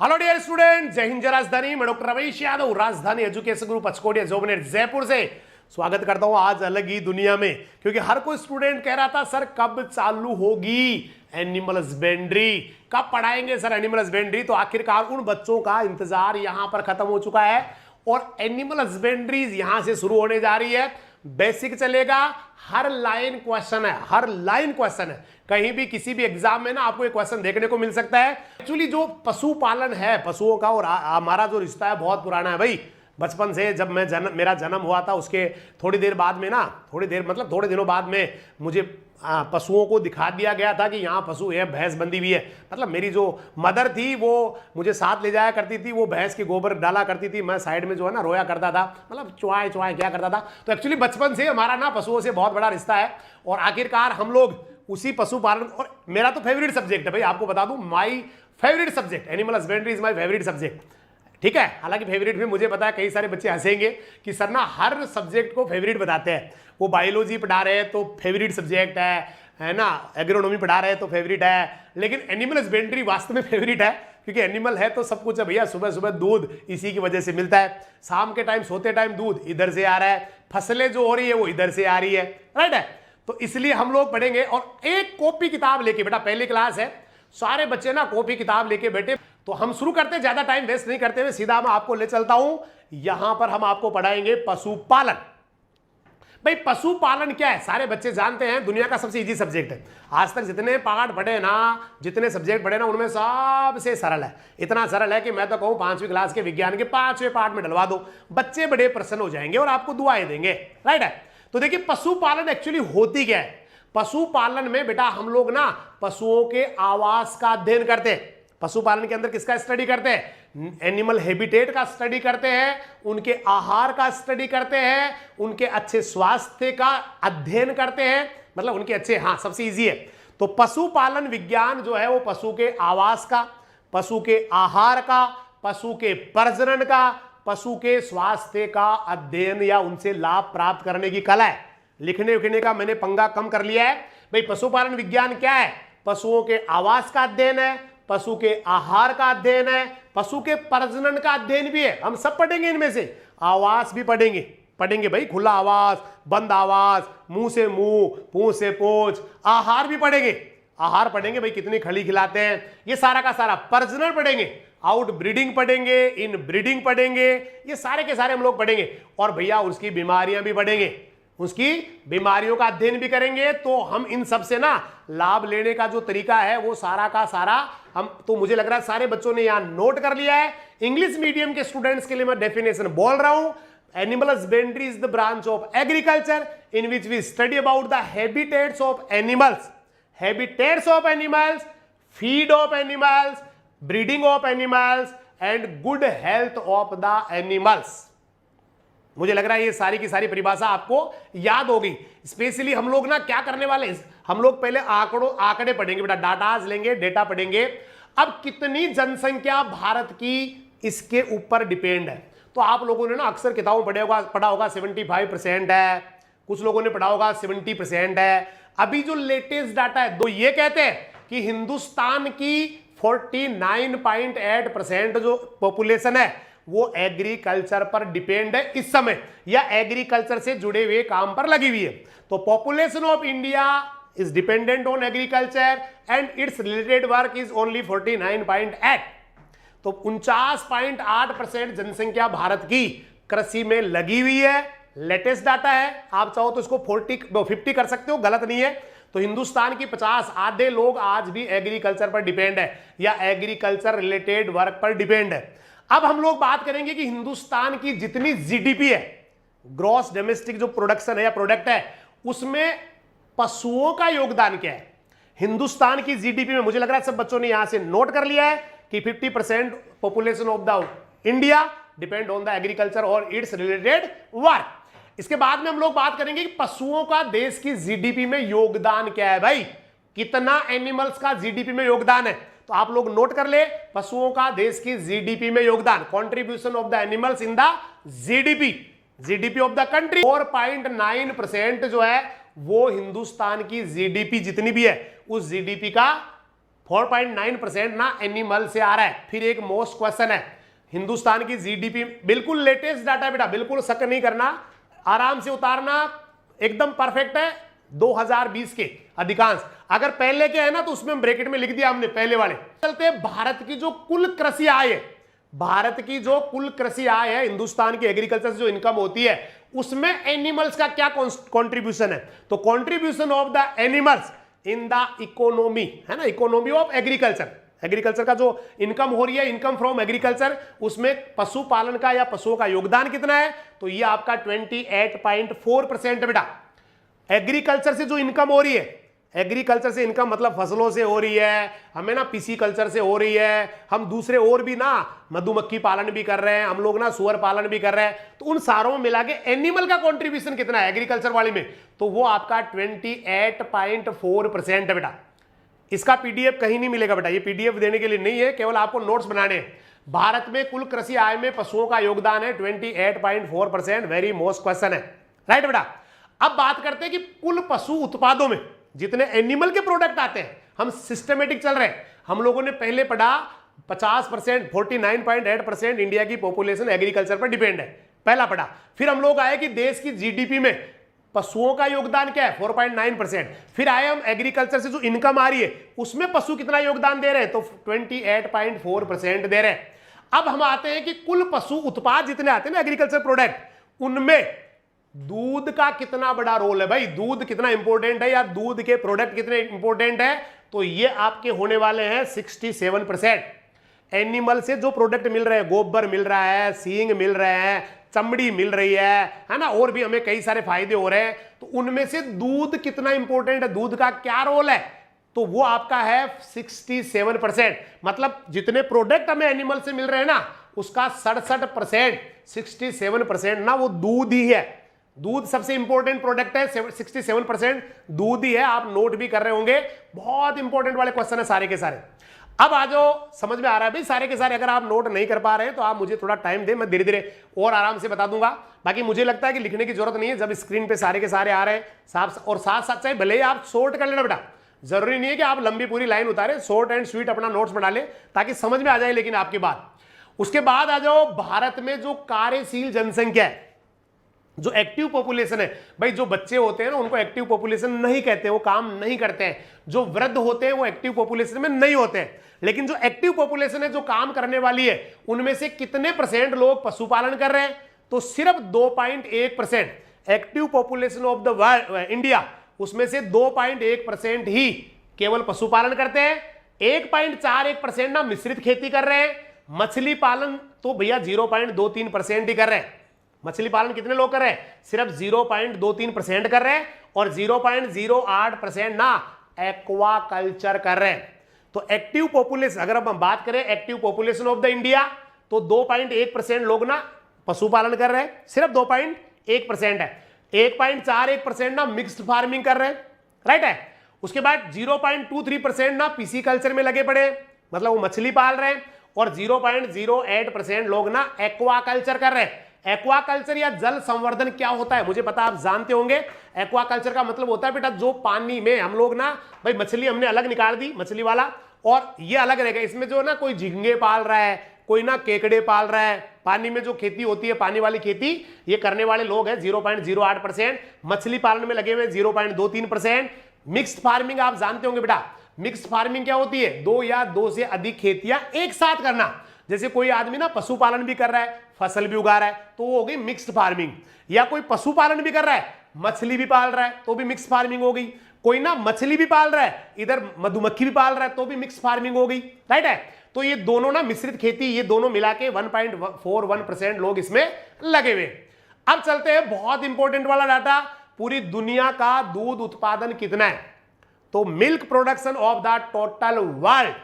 Hello dear student, जय हिंद, जय राजधानी। मैं डॉक्टर रमेश यादव, राजधानी एजुकेशन ग्रुप अचकोटिया जोबनेर जयपुर से स्वागत करता हूं आज अलग ही दुनिया में। क्योंकि हर कोई स्टूडेंट कह रहा था सर कब चालू होगी एनिमल हस्बेंड्री, कब पढ़ाएंगे सर एनिमल हस्बेंड्री। तो आखिरकार उन बच्चों का इंतजार यहां पर खत्म हो चुका है और एनिमल हस्बेंड्री यहां से शुरू होने जा रही है। बेसिक चलेगा, हर लाइन क्वेश्चन है, हर लाइन क्वेश्चन है। कहीं भी किसी भी एग्जाम में ना आपको एक क्वेश्चन देखने को मिल सकता है। एक्चुअली जो पशुपालन है, पशुओं का और हमारा जो रिश्ता है बहुत पुराना है भाई। बचपन से जब मेरा जन्म हुआ था उसके थोड़ी देर बाद में ना, थोड़े दिनों बाद में मुझे पशुओं को दिखा दिया गया था कि यहाँ पशु है, भैंस बंधी हुई है। मतलब मेरी जो मदर थी वो मुझे साथ ले जाया करती थी, वो भैंस के गोबर डाला करती थी, मैं साइड में जो है ना रोया करता था, मतलब चुआए चुआए क्या करता था। तो एक्चुअली बचपन से हमारा ना पशुओं से बहुत बड़ा रिश्ता है और आखिरकार हम लोग उसी पशुपालन, और मेरा तो फेवरेट सब्जेक्ट है भाई, आपको बता दूं, my favourite subject animal husbandry is my favourite subject. ठीक है, हालांकि फेवरेट में मुझे पता है कई सारे बच्चे हंसेंगे कि सर ना हर सब्जेक्ट को फेवरेट बताते हैं। वो बायोलॉजी पढ़ा रहे हैं तो फेवरेट सब्जेक्ट है ना, एग्रोनॉमी पढ़ा रहे हैं तो फेवरेट है, लेकिन एनिमल हस्बेंड्री वास्तव में फेवरेट है। क्योंकि एनिमल है तो सब कुछ है भैया। सुबह सुबह दूध इसी की वजह से मिलता है, शाम के टाइम सोते टाइम दूध इधर से आ रहा है, फसलें जो हो रही है वो इधर से आ रही है, राइट है। तो इसलिए हम लोग पढ़ेंगे और एक कॉपी किताब लेके, बेटा पहली क्लास है, सारे बच्चे ना कॉपी किताब लेके बैठे। तो हम शुरू करते हैं, ज्यादा टाइम वेस्ट नहीं करते हुए सीधा मैं आपको ले चलता हूं। यहां पर हम आपको पढ़ाएंगे पशुपालन। भाई पशुपालन क्या है सारे बच्चे जानते हैं, दुनिया का सबसे इजी सब्जेक्ट है। आज तक जितने पार्ट पढ़े ना, जितने सब्जेक्ट पढ़े ना, उनमें सबसे सरल है। इतना सरल है कि मैं तो कहूं 5वीं क्लास के विज्ञान के 5वें पार्ट में डलवा दो, बच्चे बड़े प्रसन्न हो जाएंगे और आपको दुआएं देंगे, राइट है। तो देखिए पशुपालन एक्चुअली होती क्या है। पशुपालन में बेटा हम लोग ना पशुओं के आवास का अध्ययन करते हैं। पशुपालन के अंदर किसका स्टडी करते हैं? एनिमल हैबिटेट का स्टडी करते हैं, उनके आहार का स्टडी करते हैं, उनके अच्छे स्वास्थ्य का अध्ययन करते हैं, मतलब उनके अच्छे, हाँ सबसे इजी है। तो पशुपालन विज्ञान जो है वो पशु के आवास का, पशु के आहार का, पशु के प्रजनन का, पशु के स्वास्थ्य का अध्ययन या उनसे लाभ प्राप्त करने की कला है। लिखने उखने का मैंने पंगा कम कर लिया है भाई। पशुपालन विज्ञान क्या है? पशुओं के आवास का अध्ययन है, पशु के आहार का अध्ययन है, पशु के प्रजनन का अध्ययन भी है। हम सब पढ़ेंगे इनमें से, आवास भी पढ़ेंगे भाई, खुला आवास, बंद आवास, मुंह से मुंह, पूंछ से पूंछ, आहार भी आहार पढ़ेंगे भाई, कितनी खली खिलाते हैं, ये सारा का सारा। प्रजनन पढ़ेंगे, आउट ब्रीडिंग पढ़ेंगे, इन ब्रीडिंग पढ़ेंगे, ये सारे के सारे हम लोग पढ़ेंगे। और भैया उसकी बीमारियां भी पढ़ेंगे, उसकी बीमारियों का अध्ययन भी करेंगे। तो हम इन सब से ना लाभ लेने का जो तरीका है वो सारा का सारा हम, तो मुझे लग रहा है सारे बच्चों ने यहां नोट कर लिया है। इंग्लिश मीडियम के स्टूडेंट्स के लिए मैं डेफिनेशन बोल रहा हूं। Animal husbandry is the branch of agriculture in which we study about the habitats of animals, feed of animals, breeding of animals and good health of the animals. मुझे लग रहा है ये सारी की सारी परिभाषा आपको याद होगी। स्पेशली हम लोग ना क्या करने वाले हैं, हम लोग पहले आंकड़े पढ़ेंगे बेटा, डाटाज लेंगे, डेटा पढ़ेंगे। अब कितनी जनसंख्या भारत की इसके ऊपर डिपेंड है। तो आप लोगों ने ना अक्सर किताबों पढ़ा होगा 75% है, कुछ लोगों ने पढ़ा होगा 70% है। अभी जो लेटेस्ट डाटा है तो ये कहते हैं कि हिंदुस्तान की 49.8% जो पॉपुलेशन है वो एग्रीकल्चर पर डिपेंड है इस समय, या एग्रीकल्चर से जुड़े हुए काम पर लगी हुई है। तो population of India is dependent on agriculture and it's related work is only 49.8। तो 49.8% जनसंख्या भारत की कृषि में लगी हुई है। लेटेस्ट डाटा है, आप चाहो तो इसको 50 कर सकते हो, गलत नहीं है। तो हिंदुस्तान की 50 आधे लोग आज भी एग्रीकल्चर पर डिपेंड है या एग्रीकल्चर रिलेटेड वर्क पर डिपेंड है। अब हम लोग बात करेंगे कि हिंदुस्तान की जितनी जीडीपी है, ग्रॉस डोमेस्टिक जो प्रोडक्शन है या प्रोडक्ट है, उसमें पशुओं का योगदान क्या है हिंदुस्तान की जीडीपी में। मुझे लग रहा है सब बच्चों ने यहां से नोट कर लिया है कि 50% population of the India depend on the agriculture और इट्स रिलेटेड वर्क। इसके बाद में हम लोग बात करेंगे कि पशुओं का देश की जीडीपी में योगदान क्या है भाई, कितना एनिमल्स का जीडीपी में योगदान है। तो आप लोग नोट कर ले, पशुओं का देश की जीडीपी में योगदान, contribution of the animals in the GDP of the country 4.9% जो है वो हिंदुस्तान की जीडीपी जितनी भी है उस जीडीपी का 4.9% ना एनिमल से आ रहा है। फिर एक मोस्ट क्वेश्चन है, हिंदुस्तान की जीडीपी, बिल्कुल लेटेस्ट डाटा बेटा, बिल्कुल शक नहीं करना, आराम से उतारना, एकदम परफेक्ट है 2020 के अधिकांश। अगर पहले के है ना तो उसमें हम ब्रैकेट में लिख दिया हमने पहले वाले। चलते भारत की जो कुल कृषि आय है, भारत की जो कुल कृषि आय है, हिंदुस्तान की एग्रीकल्चर से जो इनकम होती है, उसमें एनिमल्स का क्या कंट्रीब्यूशन है? तो contribution of the animals in the economy, है ना, इकोनॉमी ऑफ एग्रीकल्चर, एग्रीकल्चर का जो इनकम हो रही है, इनकम फ्रॉम एग्रीकल्चर, उसमें पशुपालन का या पशुओं का योगदान कितना है? तो ये आपका 28.4% बेटा। एग्रीकल्चर से जो इनकम हो रही है, एग्रीकल्चर से इनकम मतलब फसलों से हो रही है, हमें ना पीसी कल्चर से हो रही है, हम दूसरे और भी ना मधुमक्खी पालन भी कर रहे हैं, हम लोग ना सुअर पालन भी कर रहे हैं, तो उन सारों में मिला के एनिमल का कंट्रीब्यूशन कितना है एग्रीकल्चर वाली में? तो वो आपका 28.4% है बेटा। इसका पीडीएफ कहीं नहीं मिलेगा बेटा, ये पीडीएफ देने के लिए नहीं है, केवल आपको नोट्स बनाने हैं। भारत में कुल कृषि आय में पशुओं का योगदान है 28.4%, वेरी मोस्ट क्वेश्चन है, राइट बेटा। अब बात करते हैं कि कुल पशु उत्पादों में जितने एनिमल के प्रोडक्ट आते हैं, हम सिस्टमेटिक चल रहे हैं। हम लोगों ने पहले पढ़ा 50%, 49.8% इंडिया की पॉपुलेशन एग्रीकल्चर पर डिपेंड है, पहला पढ़ा। फिर हम लोग आए कि देश की जीडीपी में पशुओं का योगदान क्या है, 4.9%। फिर आए हम एग्रीकल्चर से जो इनकम आ रही है उसमें पशु कितना योगदान दे रहे हैं, तो 28.4% दे रहे हैं। अब हम आते हैं कि कुल पशु उत्पाद जितने आते हैं ना एग्रीकल्चर प्रोडक्ट, उनमें दूध का कितना बड़ा रोल है भाई, दूध कितना इंपॉर्टेंट है या दूध के प्रोडक्ट कितने इंपॉर्टेंट है? तो ये आपके होने वाले हैं 67%। एनिमल से जो प्रोडक्ट मिल रहे हैं, गोबर मिल रहा है, सींग मिल रहे हैं, चमड़ी मिल रही है ना, और भी हमें कई सारे फायदे हो रहे हैं, तो उनमें से दूध कितना इंपॉर्टेंट है, दूध का क्या रोल है? तो वो आपका है 67%। मतलब जितने प्रोडक्ट हमें एनिमल से मिल रहे हैं ना, उसका 67%, 67% ना वो दूध ही है। दूध सबसे इंपॉर्टेंट प्रोडक्ट है, 67% दूध ही है। आप नोट भी कर रहे होंगे, बहुत इंपॉर्टेंट वाले क्वेश्चन है सारे के सारे। अब आ जाओ, समझ में आ रहा है भाई सारे के सारे? अगर आप नोट नहीं कर पा रहे हैं तो आप मुझे थोड़ा टाइम दें, मैं धीरे धीरे और आराम से बता दूंगा। बाकी मुझे लगता है कि लिखने की जरूरत नहीं है, जब स्क्रीन पे सारे के सारे आ रहे हैं साफ, और साथ साथ चाहे भले ही आप शॉर्ट कर लेना बेटा, जरूरी नहीं है कि आप लंबी पूरी लाइन उतारे, शॉर्ट एंड स्वीट अपना नोट्स बना ले ताकि समझ में आ जाए। लेकिन आपकी बात, उसके बाद आ जाओ भारत में जो कार्यशील जनसंख्या है, जो एक्टिव पॉपुलेशन है, भाई जो बच्चे होते हैं ना उनको एक्टिव पॉपुलेशन नहीं कहते, वो काम नहीं करते हैं। जो वृद्ध होते हैं वो एक्टिव पॉपुलेशन में नहीं होते हैं। लेकिन जो एक्टिव पॉपुलेशन है, जो काम करने वाली है, उनमें से कितने % लोग पशुपालन कर रहे हैं? तो सिर्फ 2.1% active population of the world India, उसमें से 2.1% ही केवल पशुपालन करते हैं। 1.41% ना मिश्रित खेती कर रहे हैं। मछली पालन तो भैया 0.23% ही कर रहे हैं। मछली पालन कितने लोग कर रहे हैं? सिर्फ 0.23% कर रहे हैं, और 0.08% ना एक्वा कल्चर कर रहे हैं। तो एक्टिव पॉपुलेशन, अगर हम बात करें active population of the India, तो 2.1% लोग ना पशुपालन कर रहे हैं, सिर्फ 2.1% है। 1.41% ना मिक्स्ड फार्मिंग कर रहे हैं, राइट है। उसके बाद 0.23% ना पीसी कल्चर में लगे पड़े, मतलब वो मछली पाल रहे हैं, और 0.08% लोग ना एक्वा कल्चर कर रहे हैं। एक्वा कल्चर या जल संवर्धन क्या होता है मुझे पता, आप जानते होंगे। एक्वा कल्चर का मतलब होता है बेटा, जो पानी में हम लोग ना, भाई मछली हमने अलग निकाल दी, मछली वाला, और ये अलग रहेगा। इसमें जो ना कोई झींगे पाल रहा है, कोई ना केकड़े पाल रहा है, पानी में जो खेती होती है, पानी वाली खेती, ये करने वाले लोग हैं 0.08%। मछली पालन में लगे हुए 0.23%। मिक्स्ड फार्मिंग आप जानते होंगे बेटा, मिक्स्ड फार्मिंग क्या होती है? 2 या 2 से अधिक खेतियां एक साथ करना। जैसे कोई आदमी ना पशुपालन भी कर रहा है, फसल भी उगा रहा है, तो वो हो गई मिक्स्ड फार्मिंग। या कोई पशुपालन भी कर रहा है, मछली भी पाल रहा है, तो भी मिक्स्ड फार्मिंग हो गई। कोई ना मछली भी पाल रहा है, इधर मधुमक्खी भी पाल रहा है, तो भी मिक्स्ड फार्मिंग हो गई, राइट है। तो ये दोनों ना मिश्रित खेती, ये दोनों मिला के 1.41% लोग इसमें लगे हुए। अब चलते हैं बहुत इंपॉर्टेंट वाला डाटा, पूरी दुनिया का दूध उत्पादन कितना है? तो milk production of the total world,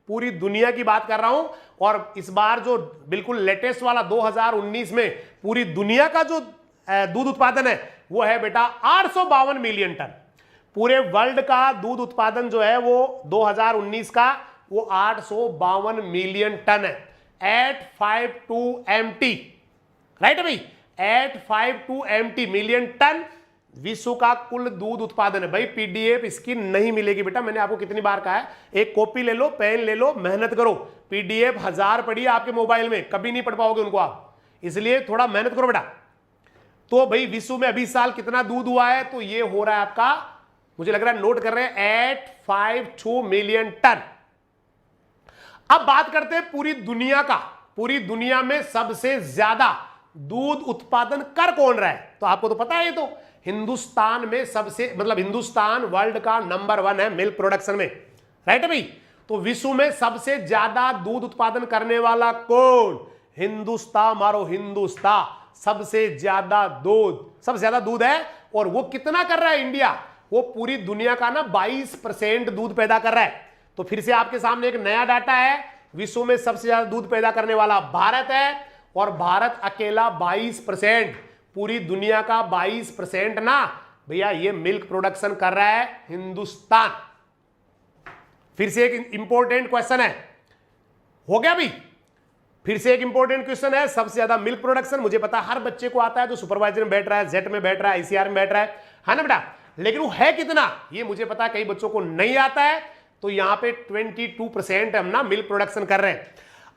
पूरी दुनिया की बात कर रहा हूं। और इस बार जो बिल्कुल लेटेस्ट वाला 2019 में पूरी दुनिया का जो दूध उत्पादन है वो है बेटा 852 मिलियन टन। पूरे वर्ल्ड का दूध उत्पादन जो है वो 2019 का वो 852 मिलियन टन है। 852 MT, राइट है भाई, 852 MT मिलियन टन विश्व का कुल दूध उत्पादन है। भाई पीडीएफ इसकी नहीं मिलेगी बेटा, मैंने आपको कितनी बार कहा है, एक कॉपी ले लो, पेन ले लो, मेहनत करो। पीडीएफ 1000 पड़ी है आपके मोबाइल में, कभी नहीं पढ़ पाओगे उनको आप, इसलिए थोड़ा मेहनत करो बेटा। तो भाई विश्व में अभी इस साल कितना दूध हुआ है, तो ये हो रहा है आपका, मुझे लग रहा है नोट कर रहे हैं, 852 मिलियन टन। अब बात करते हैं पूरी दुनिया का। पूरी दुनिया में सबसे ज्यादा दूध उत्पादन कर कौन रहा है, तो आपको तो पता है ये तो, हिंदुस्तान में सबसे, मतलब हिंदुस्तान वर्ल्ड का नंबर 1 है मिल्क प्रोडक्शन में, राइट है भाई। तो विश्व में सबसे ज्यादा दूध उत्पादन करने वाला कौन, हिंदुस्तान, मारो हिंदुस्तान, सबसे ज्यादा दूध है। और वो कितना कर रहा है इंडिया, वो पूरी दुनिया का ना 22% दूध पैदा कर रहा है। तो फिर से आपके सामने एक नया डाटा है, विश्व में सबसे ज्यादा दूध पैदा करने वाला भारत है, और भारत अकेला 22%, पूरी दुनिया का 22% ना भैया, ये मिल्क प्रोडक्शन कर रहा है हिंदुस्तान। फिर से एक इंपॉर्टेंट क्वेश्चन है, हो गया भाई, फिर से एक इंपॉर्टेंट क्वेश्चन है, सबसे ज्यादा मिल्क प्रोडक्शन, मुझे पता हर बच्चे को आता है जो सुपरवाइजर में बैठ रहा है, जेट में बैठ रहा है, आईसीआर में बैठ रहा है ना बेटा, लेकिन वो है कितना ये मुझे पता है, कई बच्चों को नहीं आता है। तो यहां पे 22% हम ना मिल्क प्रोडक्शन कर रहे हैं।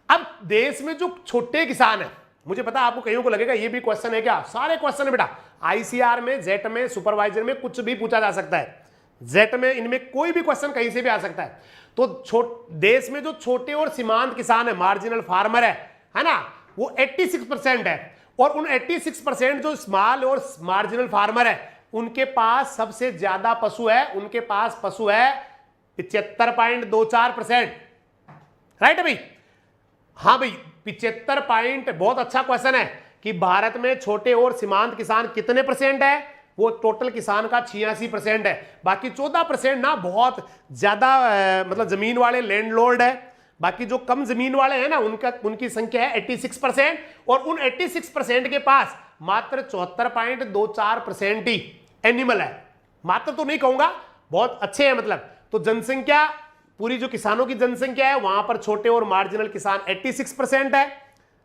अब देश में जो छोटे किसान है, मुझे पता आपको कईयों को लगेगा ये भी क्वेश्चन है क्या, सारे क्वेश्चन है बेटा, आईसीआर में, जेट में, सुपरवाइजर में कुछ भी पूछा जा सकता है, जेट में, इनमें कोई भी क्वेश्चन कहीं से भी आ सकता है। तो देश में जो छोटे और सीमांत किसान है, मार्जिनल फार्मर है ना, वो 86% है, और उन 86% जो स्मॉल और मार्जिनल फार्मर है, उनके पास सबसे ज्यादा पशु है, उनके पास पशु है 75.24%, राइट है भाई। हाँ भाई 75 पॉइंट, बहुत अच्छा क्वेश्चन है कि भारत में छोटे और सीमांत किसान कितने परसेंट है, वो टोटल किसान का 86% है, बाकी 14% ना बहुत ज्यादा मतलब जमीन वाले लैंडलॉर्ड है, बाकी जो कम जमीन वाले हैं ना उनकी संख्या है 86%, और उन 86% के पास मात्र 74.24% ही एनिमल है, मात्र तो नहीं कहूंगा, बहुत अच्छे हैं मतलब। तो जनसंख्या, पूरी जो किसानों की जनसंख्या है वहां पर छोटे और मार्जिनल किसान 86% है,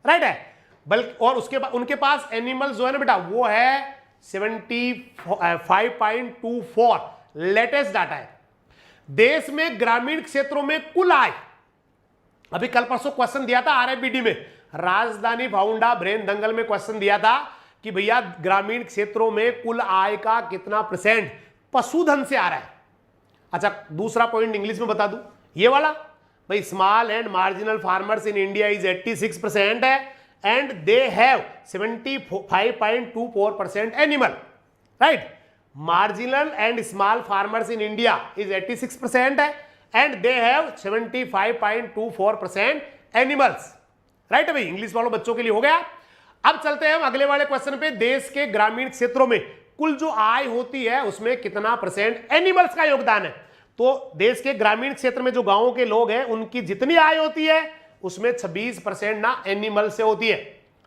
राइट है, बल्कि और उसके बाद उनके पास एनिमल जो है ना बेटा वो है 75.24, लेटेस्ट डाटा है। देश में ग्रामीण क्षेत्रों में कुल आय, अभी कल परसों क्वेश्चन दिया था आरआईबीडी में, राजधानी भाउंडा ब्रेन दंगल में क्वेश्चन दिया था कि भैया ग्रामीण क्षेत्रों में कुल आय का कितना परसेंट पशुधन से आ रहा है। अच्छा दूसरा पॉइंट इंग्लिश में बता दूं, ये वाला भाई, small and marginal farmers in India is 86% है, and they have 75.24% animal, right. Marginal and small farmers in India is 86% है, and they have 75.24% animals, right भाई। इंग्लिश वालों बच्चों के लिए हो गया। अब चलते हैं हम अगले वाले क्वेश्चन पे, देश के ग्रामीण क्षेत्रों में कुल जो आय होती है उसमें कितना परसेंट एनिमल्स का योगदान है। तो देश के ग्रामीण क्षेत्र में जो गांवों के लोग हैं उनकी जितनी आय होती है उसमें 26% ना एनिमल से होती है।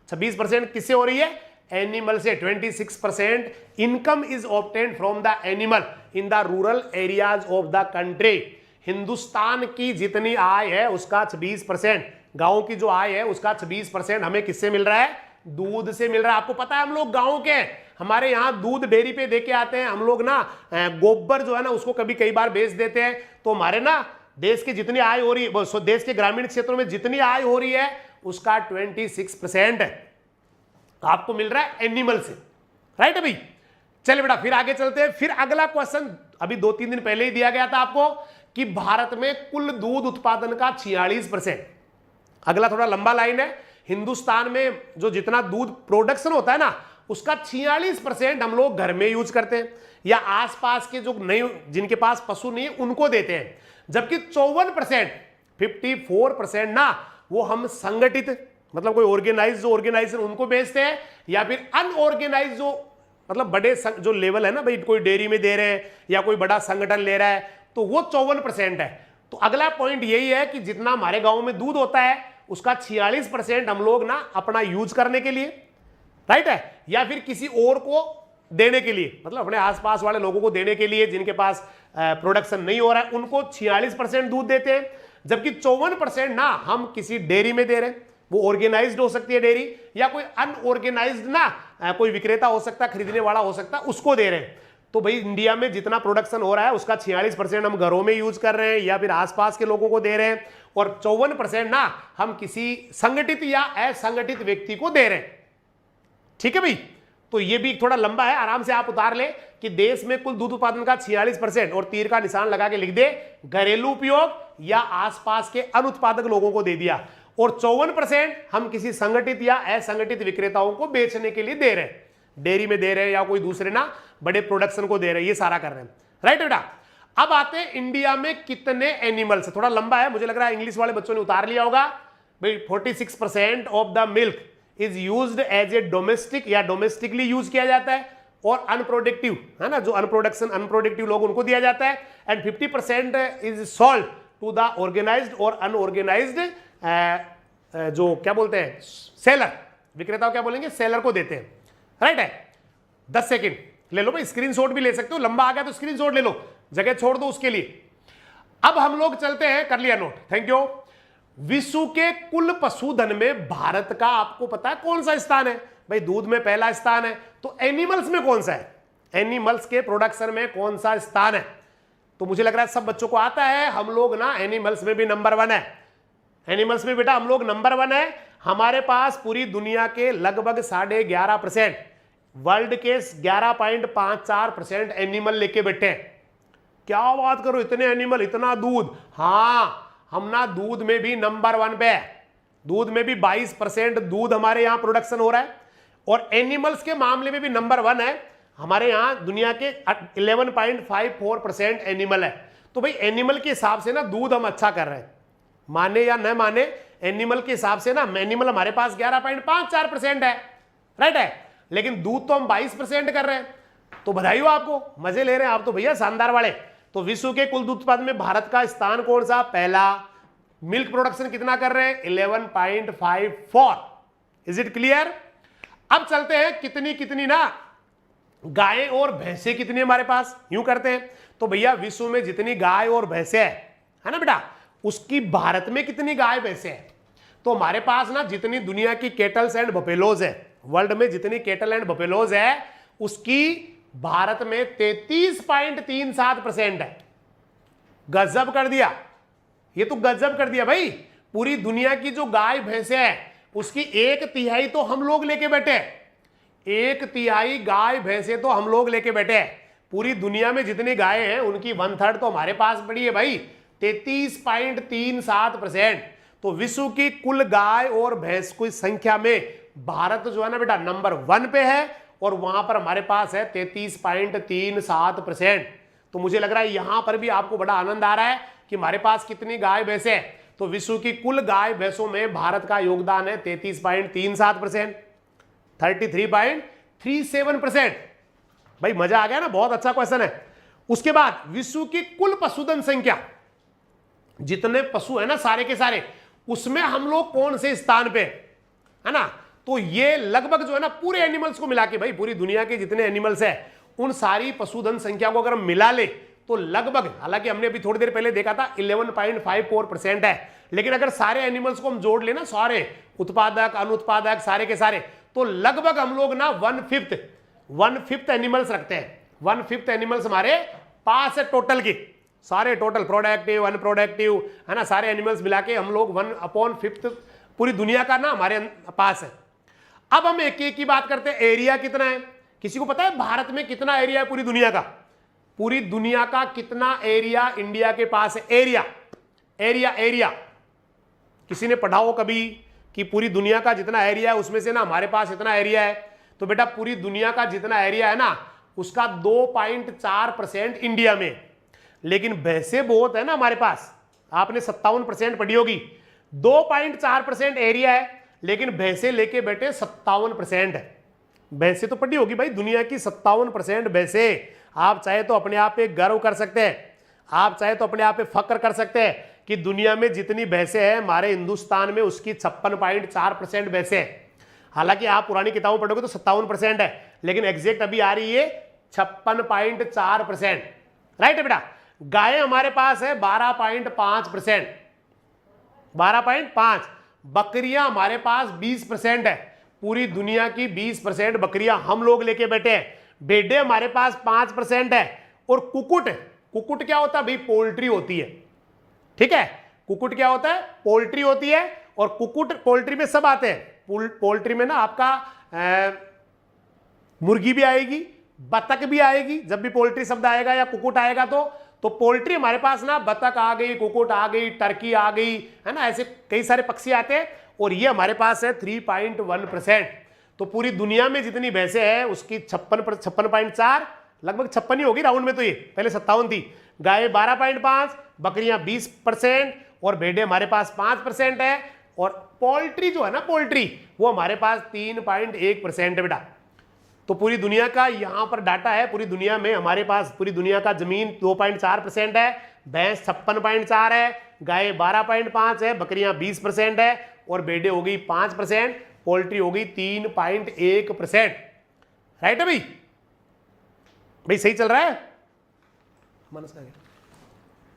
26% किससे हो रही है, एनिमल से। 26% income is obtained from the animal in the rural areas of the country. Hindustan की जितनी आय है उसका 26%, गांव की जो आय है उसका 26% हमें किससे मिल रहा है, दूध से मिल रहा है। आपको पता है हम लोग गांव के हैं, हमारे यहाँ दूध डेयरी पे देके आते हैं हम लोग ना, गोबर जो है ना उसको कभी कई बार बेच देते हैं। तो हमारे ना देश की जितनी आय हो रही है, देश के ग्रामीण क्षेत्रों में जितनी आय हो रही है उसका 26% आपको मिल रहा है एनिमल से, राइट है भाई। चलिए बेटा फिर आगे चलते हैं। फिर अगला क्वेश्चन अभी 2-3 दिन पहले ही दिया गया था आपको कि भारत में कुल दूध उत्पादन का 46%। अगला थोड़ा लंबा लाइन है, हिंदुस्तान में जो जितना दूध प्रोडक्शन होता है ना उसका 46% हम लोग घर में यूज करते हैं या आसपास के जो नहीं, जिनके पास पशु नहीं है उनको देते हैं, जबकि 54% ना वो हम संगठित मतलब कोई ऑर्गेनाइज जो ऑर्गेनाइजेशन उनको बेचते हैं, या फिर अनऑर्गेनाइज जो मतलब बड़े जो लेवल है ना भाई, कोई डेयरी में दे रहे हैं या कोई बड़ा संगठन ले रहा है, तो वो 54% है। तो अगला पॉइंट यही है कि जितना हमारे गांव में दूध होता है उसका 46% हम लोग ना अपना यूज करने के लिए, राइट है, या फिर किसी और को देने के लिए, मतलब अपने आसपास वाले लोगों को देने के लिए जिनके पास प्रोडक्शन नहीं हो रहा है उनको 46% दूध देते हैं, जबकि 54% ना हम किसी डेयरी में दे रहे हैं। वो ऑर्गेनाइज्ड हो सकती है डेयरी या कोई अनऑर्गेनाइज्ड ना कोई विक्रेता हो सकता है, खरीदने वाला हो सकता है, उसको दे रहे हैं। तो भाई इंडिया में जितना प्रोडक्शन हो रहा है उसका 46% हम घरों में यूज कर रहे हैं या फिर आसपास के लोगों को दे रहे हैं, और 54% ना हम किसी संगठित या असंगठित व्यक्ति को दे रहे हैं। ठीक है भाई, तो ये भी थोड़ा लंबा है, आराम से आप उतार ले कि देश में कुल दूध उत्पादन का 46% और तीर का निशान लगा के लिख दे घरेलू उपयोग या आसपास के अनुत्पादक लोगों को दे दिया, और 54% हम किसी संगठित या असंगठित विक्रेताओं को बेचने के लिए दे रहे हैं, डेयरी में दे रहे हैं या कोई दूसरे ना बड़े प्रोडक्शन को दे रहे हैं, ये सारा कर रहे हैं। राइट बेटा, अब आते हैं इंडिया में कितने एनिमल्स, थोड़ा लंबा है, मुझे लग रहा है इंग्लिश वाले बच्चों ने उतार लिया होगा भाई। 46% of the milk is used as a domestic या डोमेस्टिकली यूज किया जाता है, और अनप्रोडक्टिव है ना, जो अनप्रोडक्टिव लोग उनको दिया जाता है, and 50% is sold to the organised और अनऑर्गेनाइज्ड, जो क्या बोलते हैं सेलर, विक्रेता क्या बोलेंगे, सेलर को देते हैं। राइट है, 10 सेकेंड ले लो भाई, स्क्रीनशॉट भी ले सकते हो, लंबा आ गया तो स्क्रीनशॉट ले लो, जगह छोड़ दो उसके लिए। अब हम लोग चलते हैं, कर लिया नोट, थैंक यू। विश्व के कुल पशुधन में भारत का आपको पता है कौन सा स्थान है भाई? दूध में पहला स्थान है, तो एनिमल्स में कौन सा है, एनिमल्स के प्रोडक्शन में कौन सा स्थान है? तो मुझे लग रहा है सब बच्चों को आता है, हम लोग ना एनिमल्स में भी नंबर 1 है, एनिमल्स में बेटा हम लोग नंबर 1 है। हमारे पास पूरी दुनिया के लगभग 11.5%, वर्ल्ड के 11.54% एनिमल लेके बैठे हैं। क्या बात करो, इतने एनिमल, इतना दूध। हाँ, हम ना दूध में भी नंबर 1 पे है, दूध में भी 22% दूध हमारे यहां प्रोडक्शन हो रहा है, और एनिमल्स के मामले में भी नंबर 1 है। हमारे यहां दुनिया के 11.54% एनिमल है। तो भाई एनिमल के हिसाब से ना दूध हम अच्छा कर रहे हैं, माने या न माने, एनिमल के हिसाब से ना एनिमल हमारे पास 11.54% है, राइट है, लेकिन दूध तो हम 22% कर रहे हैं। तो बधाई हो आपको, मजे ले रहे हैं आप तो भैया, शानदार वाले। तो विश्व के कुल दूध उत्पादन में भारत का स्थान कौन सा? पहला। मिल्क प्रोडक्शन कितना कर रहे हैं? 11.54। Is it clear? अब चलते हैं कितनी कितनी ना गाय और भैंसे कितनी हमारे पास, यूं करते हैं। तो भैया विश्व में जितनी गाय और भैंसे है ना बेटा, उसकी भारत में कितनी गाय भैंसे है? तो हमारे पास ना जितनी दुनिया की केटल्स एंड बफेलोज है, वर्ल्ड में जितनी केटल एंड बफेलोज है, उसकी भारत में 33.37% है। गजब कर दिया, ये तो गजब कर दिया भाई। पूरी दुनिया की जो गाय भैंसे है उसकी 1/3 तो हम लोग लेके बैठे, 1/3 गाय भैंसे तो हम लोग लेके बैठे। पूरी दुनिया में जितनी गाय हैं उनकी 1/3 तो हमारे पास पड़ी है भाई, 33.37%। तो विश्व की कुल गाय और भैंस की संख्या में भारत जो है ना बेटा नंबर 1 पे है, और वहां पर हमारे पास है 33.37%। तो मुझे लग रहा है यहां पर भी आपको बड़ा आनंद आ रहा है कि हमारे पास कितनी गाय भैंसे हैं। तो विश्व की कुल गाय भैंसों में भारत का योगदान है 33.37%, 33.37%। भाई मजा आ गया ना, बहुत अच्छा क्वेश्चन है। उसके बाद विश्व की कुल पशुधन संख्या, जितने पशु है ना सारे के सारे, उसमें हम लोग कौन से स्थान पे है ना? तो ये लगभग जो है ना पूरे एनिमल्स को मिला के, भाई पूरी दुनिया के जितने एनिमल्स है उन सारी पशुधन संख्या को अगर हम मिला ले तो लगभग, हालांकि हमने अभी थोड़ी देर पहले देखा था 11.54% है, लेकिन अगर सारे एनिमल्स को हम जोड़ लेना, सारे उत्पादक अनुत्पादक सारे के सारे, तो लगभग हम लोग ना 1/5 एनिमल्स रखते हैं। 1/5 एनिमल्स हमारे पास है टोटल की, सारे टोटल प्रोडक्टिव अनप्रोडक्टिव है ना, सारे एनिमल्स मिला के हम लोग 1/5 पूरी दुनिया का ना हमारे पास है। अब हम एक एक की बात करते हैं। एरिया कितना है? किसी को पता है भारत में कितना एरिया है पूरी दुनिया का? पूरी दुनिया का कितना एरिया इंडिया के पास है? एरिया एरिया एरिया किसी ने पढ़ा हो कभी कि पूरी दुनिया का जितना एरिया है उसमें से ना हमारे पास इतना एरिया है? तो बेटा पूरी दुनिया का जितना एरिया है ना उसका 2.4% इंडिया में, लेकिन भैंसे बहुत है ना हमारे पास, आपने 57% पढ़ी होगी। 2.4% एरिया है लेकिन भैंसे लेके बैठे 57% है। भैंसे तो पढ़ी होगी भाई, दुनिया की 57% भैंसे। आप चाहे तो अपने आप पे गर्व कर सकते हैं, आप चाहे तो अपने आप पे फक्र कर सकते हैं कि दुनिया में जितनी भैंसे हैं हमारे हिंदुस्तान में उसकी 56.4% भैंसे हैं। हालांकि आप पुरानी किताबों पढ़ोगे तो 57% है, लेकिन एग्जैक्ट अभी आ रही है 56.4%। राइट है बेटा। गाय हमारे पास है 12.5%, 12.5। बकरियां हमारे पास 20% है, पूरी दुनिया की 20% बकरियां हम लोग लेके बैठे हैं, भेड़े हमारे पास 5% है, और कुकुट, कुकुट क्या होता है भाई? पोल्ट्री होती है, ठीक है। कुकुट क्या होता है? पोल्ट्री होती है, और कुकुट पोल्ट्री में सब आते हैं। पोल्ट्री में ना आपका मुर्गी भी आएगी, बतख भी आएगी, जब भी पोल्ट्री शब्द आएगा या कुकुट आएगा तो पोल्ट्री हमारे पास ना बतख आ गई, कुकुट आ गई, टर्की आ गई, है ना, ऐसे कई सारे पक्षी आते हैं, और ये हमारे पास है 3.1%। तो पूरी दुनिया में जितनी भैंसें हैं उसकी 56.4, लगभग 56 ही होगी राउंड में, तो ये पहले 57 थी। गाय 12.5, बकरियां 20%, और भेड़े हमारे पास 5% है, और पोल्ट्री जो है ना, पोल्ट्री वो हमारे पास 3.1% है बेटा। तो पूरी दुनिया का यहां पर डाटा है, पूरी दुनिया में हमारे पास पूरी दुनिया का जमीन 2.4% है, भैंस 56.4 है, गाय 12.5 है, बकरियां 20% है, और भेड़े हो गई 5%, पोल्ट्री हो गई 3.1%। राइट है भाई? भाई सही चल रहा है? मनस का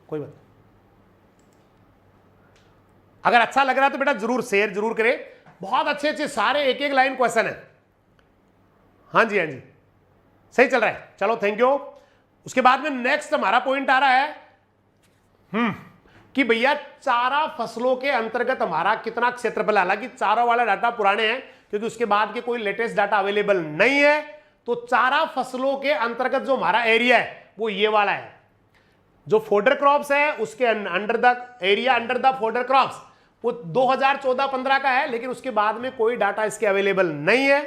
कोई बात, अगर अच्छा लग रहा है तो बेटा जरूर शेयर जरूर करें। बहुत अच्छे अच्छे सारे एक एक लाइन क्वेश्चन है। हाँ जी, हाँ जी, सही चल रहा है, चलो थैंक यू। उसके बाद में नेक्स्ट हमारा पॉइंट आ रहा है कि भैया चारा फसलों के अंतर्गत हमारा कितना क्षेत्रफल है। हालांकि चारों वाला डाटा पुराने हैं, क्योंकि उसके बाद के कोई लेटेस्ट डाटा अवेलेबल नहीं है। तो चारा फसलों के अंतर्गत जो हमारा एरिया है वो ये वाला है। जो फोडर क्रॉप्स है उसके under the area under the fodder crops वो 2014-15 का है, लेकिन उसके बाद में कोई डाटा इसके अवेलेबल नहीं है।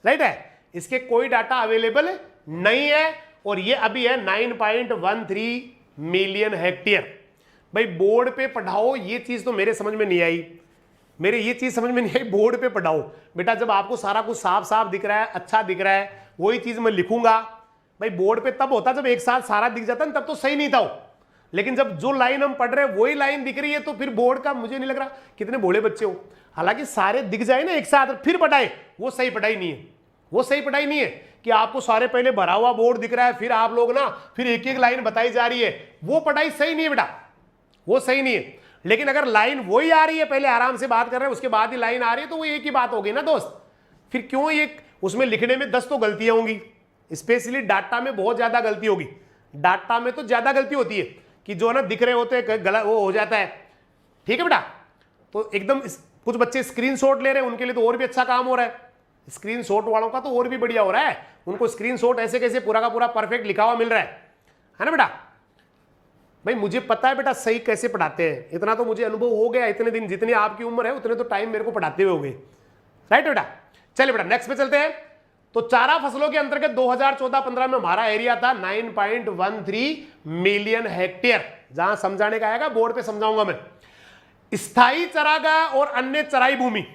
राइट है, इसके कोई डाटा अवेलेबल नहीं है, और ये अभी है 9.13 मिलियन हेक्टेयर। भाई बोर्ड पे पढ़ाओ, ये चीज तो मेरे समझ में नहीं आई, ये चीज समझ में नहीं आई। बोर्ड पे पढ़ाओ बेटा, जब आपको सारा कुछ साफ साफ दिख रहा है, अच्छा दिख रहा है, वही चीज मैं लिखूंगा। भाई बोर्ड पे तब होता जब एक साथ सारा दिख जाता, तब तो सही नहीं था। लेकिन जब जो लाइन हम पढ़ रहे हैं वही लाइन दिख रही है, तो फिर बोर्ड का मुझे नहीं लग रहा कितने भोले बच्चे हो। हालांकि सारे दिख जाए ना एक साथ फिर पढ़ाए, वो सही पढ़ाई नहीं है। वो सही पढ़ाई नहीं है कि आपको सारे पहले भरा हुआ बोर्ड दिख रहा है, फिर आप लोग ना फिर एक एक लाइन बताई जा रही है, वो पढ़ाई सही नहीं है बेटा, वो सही नहीं है। लेकिन अगर लाइन वही आ रही है, पहले आराम से बात कर रहे हैं, उसके बाद ही लाइन आ रही है, तो वो एक ही बात होगी ना दोस्त। फिर क्यों ये उसमें लिखने में 10 तो गलतियां होंगी, स्पेशली डाटा में बहुत ज्यादा गलती होगी। डाटा में तो ज्यादा गलती होती है कि जो ना दिख रहे होते हैं गलत वो हो जाता है। ठीक है बेटा, तो एकदम कुछ बच्चे स्क्रीनशॉट ले रहे हैं, उनके लिए तो और भी अच्छा काम हो रहा है। स्क्रीनशॉट वालों का तो और भी बढ़िया हो रहा है, उनको स्क्रीनशॉट ऐसे कैसे पूरा का पूरा परफेक्ट लिखा हुआ मिल रहा है ना बेटा। भाई मुझे पता है बेटा सही कैसे पढ़ाते हैं, इतना तो मुझे अनुभव हो गया, इतने दिन जितनी आपकी उम्र है उतने तो टाइम मेरे को पढ़ाते हुए हो गए। राइट बेटा, चलिए बेटा नेक्स्ट पे चलते हैं। तो चारा फसलों के अंतर्गत 2014-15 में हमारा एरिया था 9.13 मिलियन हेक्टेयर। जहां समझाने का आएगा बोर्ड पे समझाऊंगा मैं। स्थायी चरागाह और अन्य चराई भूमि,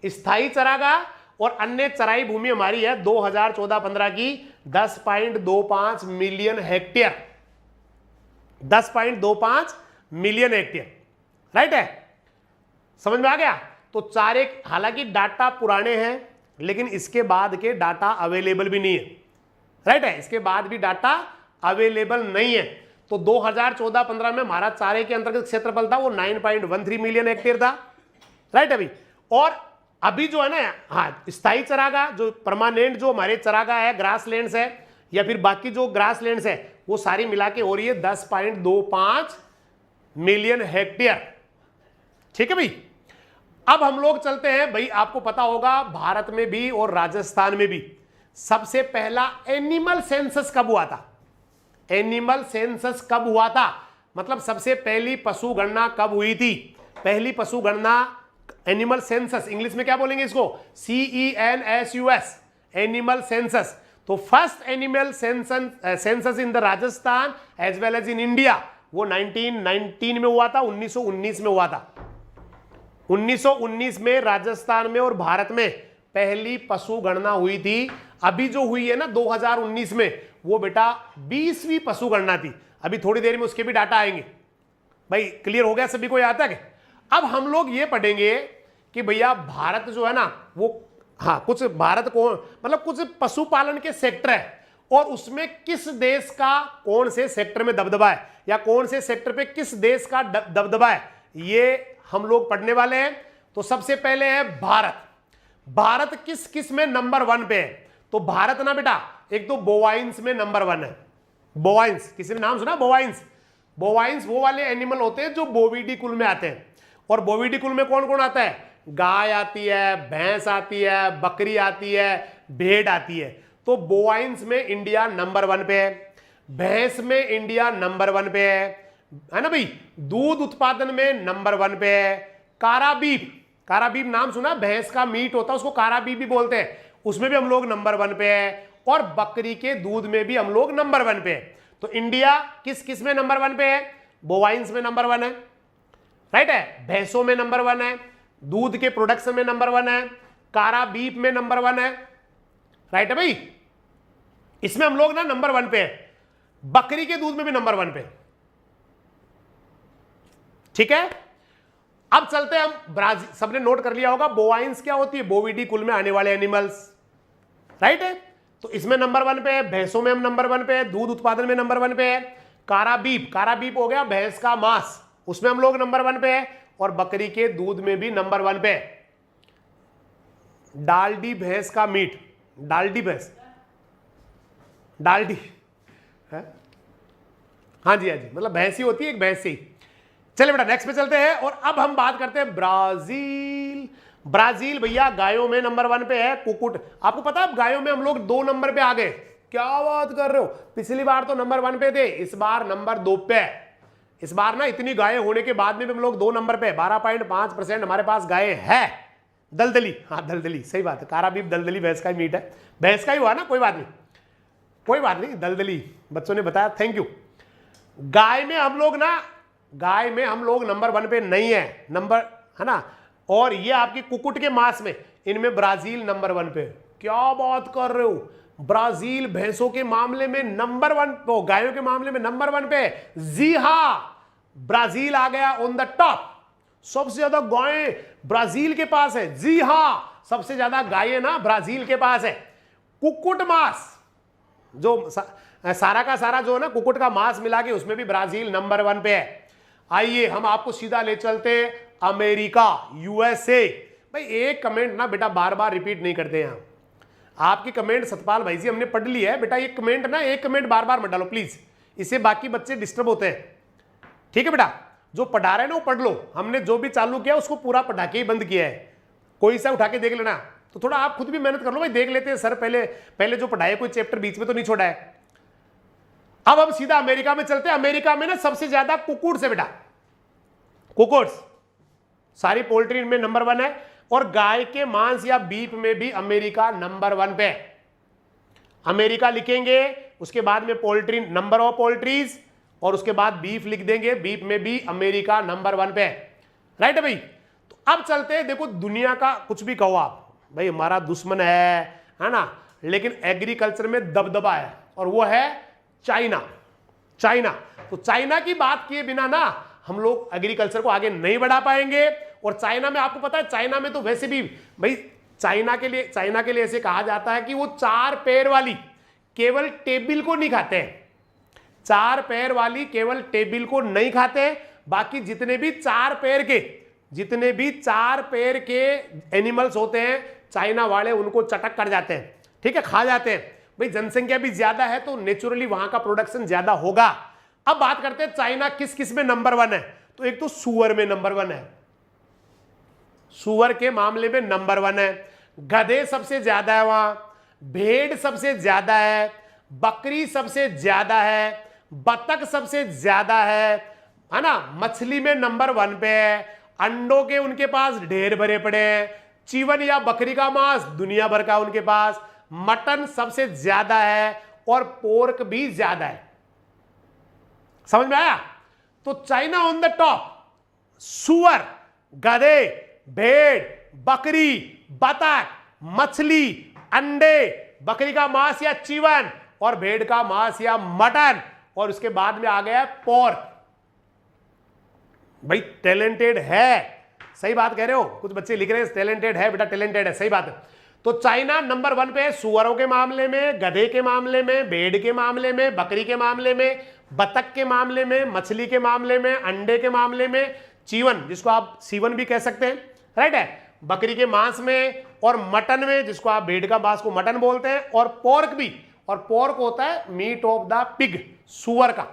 स्थायी चरागाह और अन्य चराई भूमि हमारी है 2014-15 की 10.25 million hectare, 10.25 million hectare. Right है, समझ में आ गया। तो चारे, हालांकि डाटा पुराने हैं लेकिन इसके बाद के डाटा अवेलेबल भी नहीं है। राइट है, इसके बाद भी डाटा अवेलेबल नहीं है। तो 2014-15 में हमारा चारे के अंतर्गत क्षेत्रफल था वो 9.13 मिलियन हेक्टेयर था। राइट अभी, और अभी जो है ना, हाँ स्थायी चरागाह जो परमानेंट जो हमारे चरागाह है, ग्रास लैंड्स है या फिर बाकी जो ग्रास लैंड्स है, वो सारी मिला के हो रही है 10.25 मिलियन हेक्टेयर। ठीक है भाई, अब हम लोग चलते हैं। भाई आपको पता होगा भारत में भी और राजस्थान में भी सबसे पहला एनिमल सेंसस कब हुआ था? एनिमल सेंसस कब हुआ था, मतलब सबसे पहली पशु गणना कब हुई थी? पहली पशु गणना, एनिमल सेंसस, इंग्लिश में क्या बोलेंगे इसको? CENSUS, animal census. तो first animal census in the Rajasthan as well as in India वो 1919 में हुआ था, 1919 में हुआ था। 1919 में राजस्थान में और भारत में पहली पशु गणना हुई थी। अभी जो हुई है ना 2019 में, वो बेटा 20वीं पशु गणना थी। अभी थोड़ी देर में उसके भी डाटा आएंगे। भाई क्लियर हो गया सभी को यहाँ तक? अब हम लोग ये पढ़ेंगे कि भैया भारत जो है ना वो, हाँ कुछ भारत को मतलब कुछ पशुपालन के सेक्टर है और उसमें किस देश का कौन से सेक्टर में दबदबा है या कौन से सेक्टर पे किस देश का दबदबा है, ये हम लोग पढ़ने वाले हैं। तो सबसे पहले है भारत। भारत किस किस में नंबर 1 पे है? तो भारत ना बेटा एक तो बोवाइंस में नंबर 1 है। बोवाइंस, किसी ने नाम सुना बोवाइंस? बोवाइंस वो वाले एनिमल होते हैं जो बोविडी कुल में आते हैं। और बोविडी कुल में कौन कौन आता है? गाय आती है, भैंस आती है, बकरी आती है, भेड़ आती है। तो बोवाइंस में इंडिया नंबर 1 पे है, भैंस में इंडिया नंबर 1 पे है ना भाई। दूध उत्पादन में नंबर 1 पे है। काराबीफ, काराबीफ नाम सुना? भैंस का मीट होता है उसको काराबीफ भी बोलते हैं, उसमें भी हम लोग नंबर 1 पे है। और बकरी के दूध में भी हम लोग नंबर 1 पे है। तो इंडिया किस किस में नंबर 1 पे है? बोवाइंस में नंबर 1 है, राइट है, भैंसों में नंबर 1 है, दूध के प्रोडक्शन में नंबर 1 है, कारा बीफ में नंबर 1 है, राइट है भाई। इसमें हम लोग ना नंबर 1 पे है। बकरी के दूध में भी नंबर 1 पे, ठीक है। अब चलते हैं हम ब्राजील। सबने नोट कर लिया होगा बोवाइंस क्या होती है? बोविडी कुल में आने वाले एनिमल्स, राइट है। तो इसमें नंबर 1 पे है, भैंसों में हम नंबर 1 पे है, दूध उत्पादन में नंबर 1 पे है। काराबीफ, काराबीफ हो गया भैंस का मांस, उसमें हम लोग नंबर 1 पे है। और बकरी के दूध में भी नंबर 1 पे है। डालडी भैंस का मीट, डालडी भैंस, डालडी है, हाँ जी हाँ जी, मतलब भैंस ही होती है, एक भैंस ही। चलिए बेटा नेक्स्ट पे चलते हैं। और अब हम बात करते हैं ब्राजील। ब्राजील भैया गायों में नंबर 1 पे है। कुकुट, आपको पता है गायों में हम लोग 2 नंबर पे आ गए। क्या बात कर रहे हो? पिछली बार तो नंबर 1 पे थे, इस बार नंबर 2 पे है। इस बार ना इतनी गायें होने के बाद में भी हम लोग 2 नंबर पे, 12.5% हमारे पास गायें है। दलदली, हाँ दलदली, सही बात है। काराबीफ दलदली भैंस का ही मीट है, भैंस का ही हुआ ना, कोई बात नहीं, कोई बात नहीं, दलदली बच्चों ने बताया, थैंक यू। गाय में हम लोग ना, गाय में हम लोग नंबर 1 पे नहीं है, नंबर है ना। और ये आपकी कुकुट के मांस में, इनमें ब्राजील नंबर 1 पे। क्या बात कर रहे हो? ब्राजील भैंसों के मामले में नंबर 1, तो गायों के मामले में नंबर 1 पे। जी हां, ब्राजील आ गया ऑन द टॉप। सबसे ज्यादा गायें ब्राजील के पास है। जी हां, सबसे ज्यादा गायें ना ब्राजील के पास है। कुकुट मांस जो सारा का सारा जो है ना कुकुट का मांस मिला के, उसमें भी ब्राजील नंबर 1 पे है। आइए हम आपको सीधा ले चलते अमेरिका, यूएसए। भाई एक कमेंट ना बेटा बार बार रिपीट नहीं करते यहां। आपकी कमेंट सतपाल भाई जी हमने पढ़ ली है बेटा, ये कमेंट ना एक कमेंट बार बार मत डालो प्लीज, इससे बाकी बच्चे डिस्टर्ब होते हैं, ठीक है बेटा। जो पढ़ा रहे हैं ना वो पढ़ लो, हमने जो भी चालू किया उसको पूरा पढ़ा के ही बंद किया है। कोई सा उठा के देख लेना, तो थोड़ा आप खुद भी मेहनत कर लो भाई, देख लेते हैं सर पहले पहले जो पढ़ाया, कोई चैप्टर बीच में तो नहीं छोड़ा है। अब हम सीधा अमेरिका में चलते हैं। अमेरिका में ना सबसे ज्यादा कुकुट्स है बेटा, कुकुट्स सारी पोल्ट्री में नंबर 1 है। और गाय के मांस या बीफ में भी अमेरिका नंबर 1 पे। अमेरिका लिखेंगे, उसके बाद में पोल्ट्री, नंबर ऑफ पोल्ट्रीज, और उसके बाद बीफ लिख देंगे, बीफ में भी अमेरिका नंबर 1 पे, राइट है भाई। तो अब चलते हैं, देखो दुनिया का कुछ भी कहो आप भाई, हमारा दुश्मन है ना, लेकिन एग्रीकल्चर में दबदबा है, और वो है चाइना। चाइना, तो चाइना की बात किए बिना ना हम लोग एग्रीकल्चर को आगे नहीं बढ़ा पाएंगे। और चाइना में आपको पता है, चाइना में तो वैसे भी भाई चाइना के लिए ऐसे कहा जाता है कि वो 4 पैर वाली केवल टेबिल को नहीं खाते हैं। 4 पैर वाली केवल टेबिल को नहीं खाते, बाकी जितने भी 4 पैर के एनिमल्स होते हैं चाइना वाले उनको चटक कर जाते हैं, ठीक है, खा जाते हैं। भाई जनसंख्या भी ज्यादा है तो नेचुरली वहां का प्रोडक्शन ज्यादा होगा। अब बात करते हैं चाइना किस किस में नंबर 1 है। तो एक तो सुअर में नंबर 1 है, सुअर के मामले में नंबर 1 है। गधे सबसे ज्यादा है वहां, भेड़ सबसे ज्यादा है, बकरी सबसे ज्यादा है, बतख सबसे ज्यादा है ना। मछली में नंबर 1 पे है। अंडों के उनके पास ढेर भरे पड़े हैं। चिकन या बकरी का मांस दुनिया भर का उनके पास। मटन सबसे ज्यादा है और पोर्क भी ज्यादा है। समझ में आया? तो चाइना ऑन द टॉप, सुअर, गधे, भेड़, बकरी, बतख, मछली, अंडे, बकरी का मांस या चिकन, और भेड़ का मांस या मटन, और उसके बाद में आ गया पोर्क। भाई टैलेंटेड है, सही बात कह रहे हो, कुछ बच्चे लिख रहे हैं टैलेंटेड है बेटा, टैलेंटेड है, सही बात है। तो चाइना नंबर 1 पे है, सुअरों के मामले में, गधे के मामले में, भेड़ के मामले में, बकरी के मामले में, बतख के मामले में, मछली के मामले में, अंडे के मामले में, चिकन जिसको आप सीवन भी कह सकते हैं, राइट है, बकरी के मांस में, और मटन में, जिसको आप भेड़ का मांस को मटन बोलते हैं, और पोर्क भी, और पोर्क होता है मीट ऑफ द पिग, सुअर का।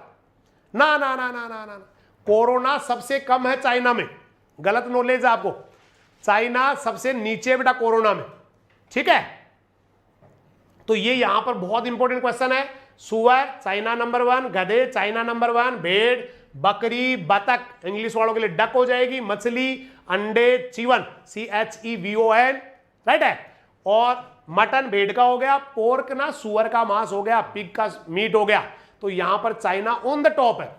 ना ना ना ना ना ना, कोरोना सबसे कम है चाइना में, गलत नॉलेज है आपको। चाइना सबसे नीचे बेटा कोरोना में, ठीक है। तो ये यहां पर बहुत इंपॉर्टेंट क्वेश्चन है। सुअर चाइना नंबर 1, गधे चाइना नंबर 1, भेड़, बकरी, बतख इंग्लिश वालों के लिए डक हो जाएगी, मछली, अंडे, चीवन CHEVON, राइट है, और मटन भेड़ का हो गया, पोर्क ना सुअर का मांस हो गया, पिग का मीट हो गया। तो यहां पर चाइना ऑन द टॉप है।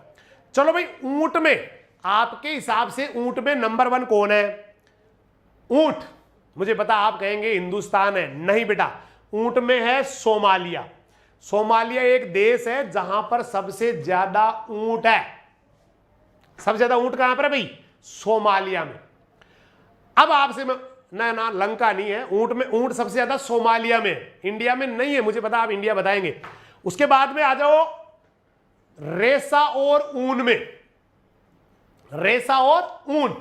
चलो भाई, ऊंट में आपके हिसाब से ऊंट में नंबर 1 कौन है? ऊंट, मुझे पता आप कहेंगे हिंदुस्तान है, नहीं बेटा, ऊंट में है सोमालिया। सोमालिया एक देश है जहां पर सबसे ज्यादा ऊंट है। सबसे ज्यादा ऊंट कहां पर है भाई? सोमालिया में। अब आपसे मैं, ना लंका नहीं है, ऊंट में, ऊंट सबसे ज्यादा सोमालिया में, इंडिया में नहीं है, मुझे पता आप इंडिया बताएंगे। उसके बाद में आ जाओ रेसा और ऊन में, रेसा और ऊन।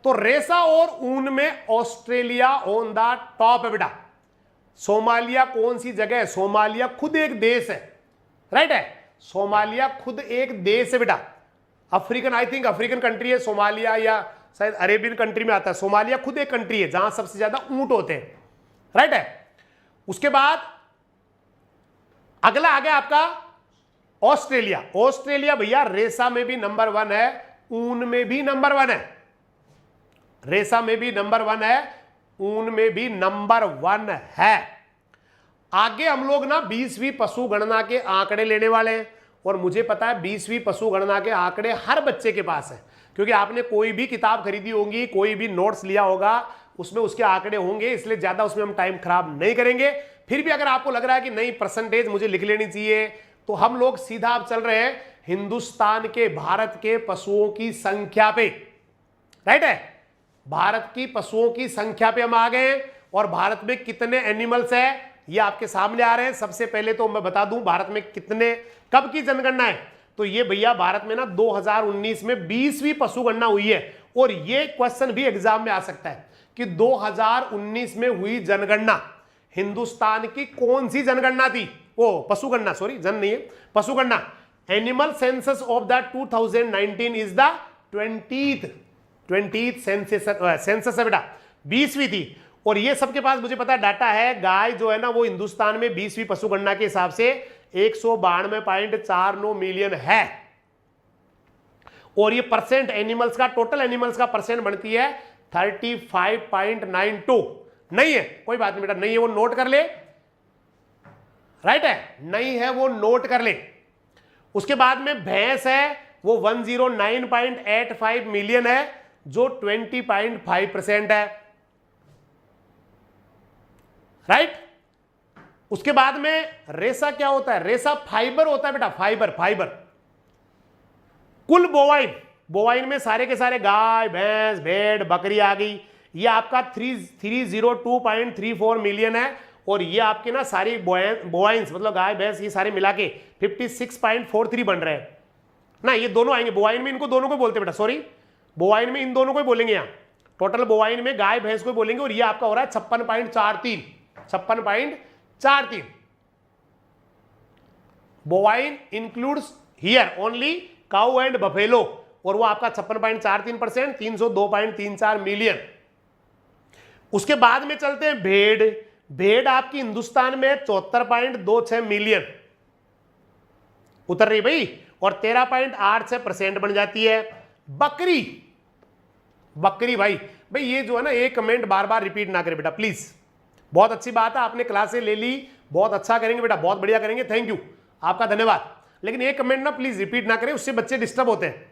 तो रेसा और ऊन में ऑस्ट्रेलिया ऑन द टॉप है बेटा। सोमालिया कौन सी जगह है? सोमालिया खुद एक देश है, राइट है, सोमालिया खुद एक देश है बेटा। African, I think African country है सोमालिया, या शायद अरेबियन कंट्री में आता है। सोमालिया खुद एक कंट्री है जहां सबसे ज्यादा ऊंट होते हैं, राइट है। उसके बाद अगला आ गया आपका ऑस्ट्रेलिया। ऑस्ट्रेलिया भैया रेसा में भी नंबर 1 है, ऊन में भी नंबर 1 है, रेसा में भी नंबर 1 है, ऊन में भी नंबर 1 है। आगे हम लोग ना 20वीं पशु गणना के आंकड़े लेने वाले हैं, और मुझे पता है 20वीं पशु गणना के आंकड़े हर बच्चे के पास है, क्योंकि आपने कोई भी किताब खरीदी होगी, कोई भी नोट्स लिया होगा, उसमें उसके आंकड़े होंगे, इसलिए ज्यादा उसमें हम टाइम खराब नहीं करेंगे। फिर भी अगर आपको लग रहा है कि नहीं परसेंटेज मुझे लिख लेनी चाहिए, तो हम लोग सीधा आप चल रहे हैं हिंदुस्तान के, भारत के पशुओं की संख्या पे, राइट है, भारत की पशुओं की संख्या पे हम आ गए। और भारत में कितने एनिमल्स है ये आपके सामने आ रहे हैं। सबसे पहले तो मैं बता दूं भारत में कितने, कब की जनगणना है, तो ये भैया भारत में ना 2019 में 20वीं पशु गणना हुई है। और ये क्वेश्चन भी एग्जाम में आ सकता है कि 2019 में हुई जनगणना हिंदुस्तान की कौन सी जनगणना थी? वो पशु गणना, सॉरी जन नहीं है, पशु गणना। Animal census of the 2019 is the 20th census है बेटा, 20वीं थी। और ये सबके पास मुझे पता डाटा है, गाय जो है ना वो हिंदुस्तान में 20वीं पशु गणना के हिसाब से 192.49 मिलियन है। और ये परसेंट एनिमल्स का, टोटल एनिमल्स का परसेंट बनती है 35.92। नहीं है, कोई बात नहीं बेटा, नहीं है वो नोट कर ले, राइट है, नहीं है वो नोट कर ले। उसके बाद में भैंस है, वो 109.85 मिलियन है, जो 20.5% है, राइट। उसके बाद में रेसा क्या होता है? रेसा फाइबर होता है बेटा, फाइबर, फाइबर। कुल बोवाइन, बोवाइन में सारे के सारे गाय, भैंस, भेड़, बकरी आ गई, ये आपका 302.34 मिलियन है। और ये आपके ना सारी बोवाइन्स मतलब गाय भैंस ये सारे मिला के 56.43 बन रहे हैं ना। ये दोनों आएंगे बोवाइन में, इनको दोनों को बोलते हैं बेटा, सॉरी बोवाइन में इन दोनों को बोलेंगे यहाँ, टोटल बोवाइन में गाय भैंस को बोलेंगे। और ये आपका हो रहा है 56.43। Bovine includes here only cow and buffalo, और वो आपका 56.43%, 302.34 मिलियन। उसके बाद में चलते हैं भेड़। भेड़ आपकी हिंदुस्तान में 74.26 मिलियन उतर रही भाई, और 13.86% बन जाती है। बकरी, बकरी भाई ये जो है ना, एक कमेंट बार बार रिपीट ना करें बेटा प्लीज। बहुत अच्छी बात है, आपने क्लासें ले ली, बहुत अच्छा करेंगे बेटा, बहुत बढ़िया करेंगे, थैंक यू, आपका धन्यवाद। लेकिन एक कमेंट ना प्लीज रिपीट ना करें, उससे बच्चे डिस्टर्ब होते हैं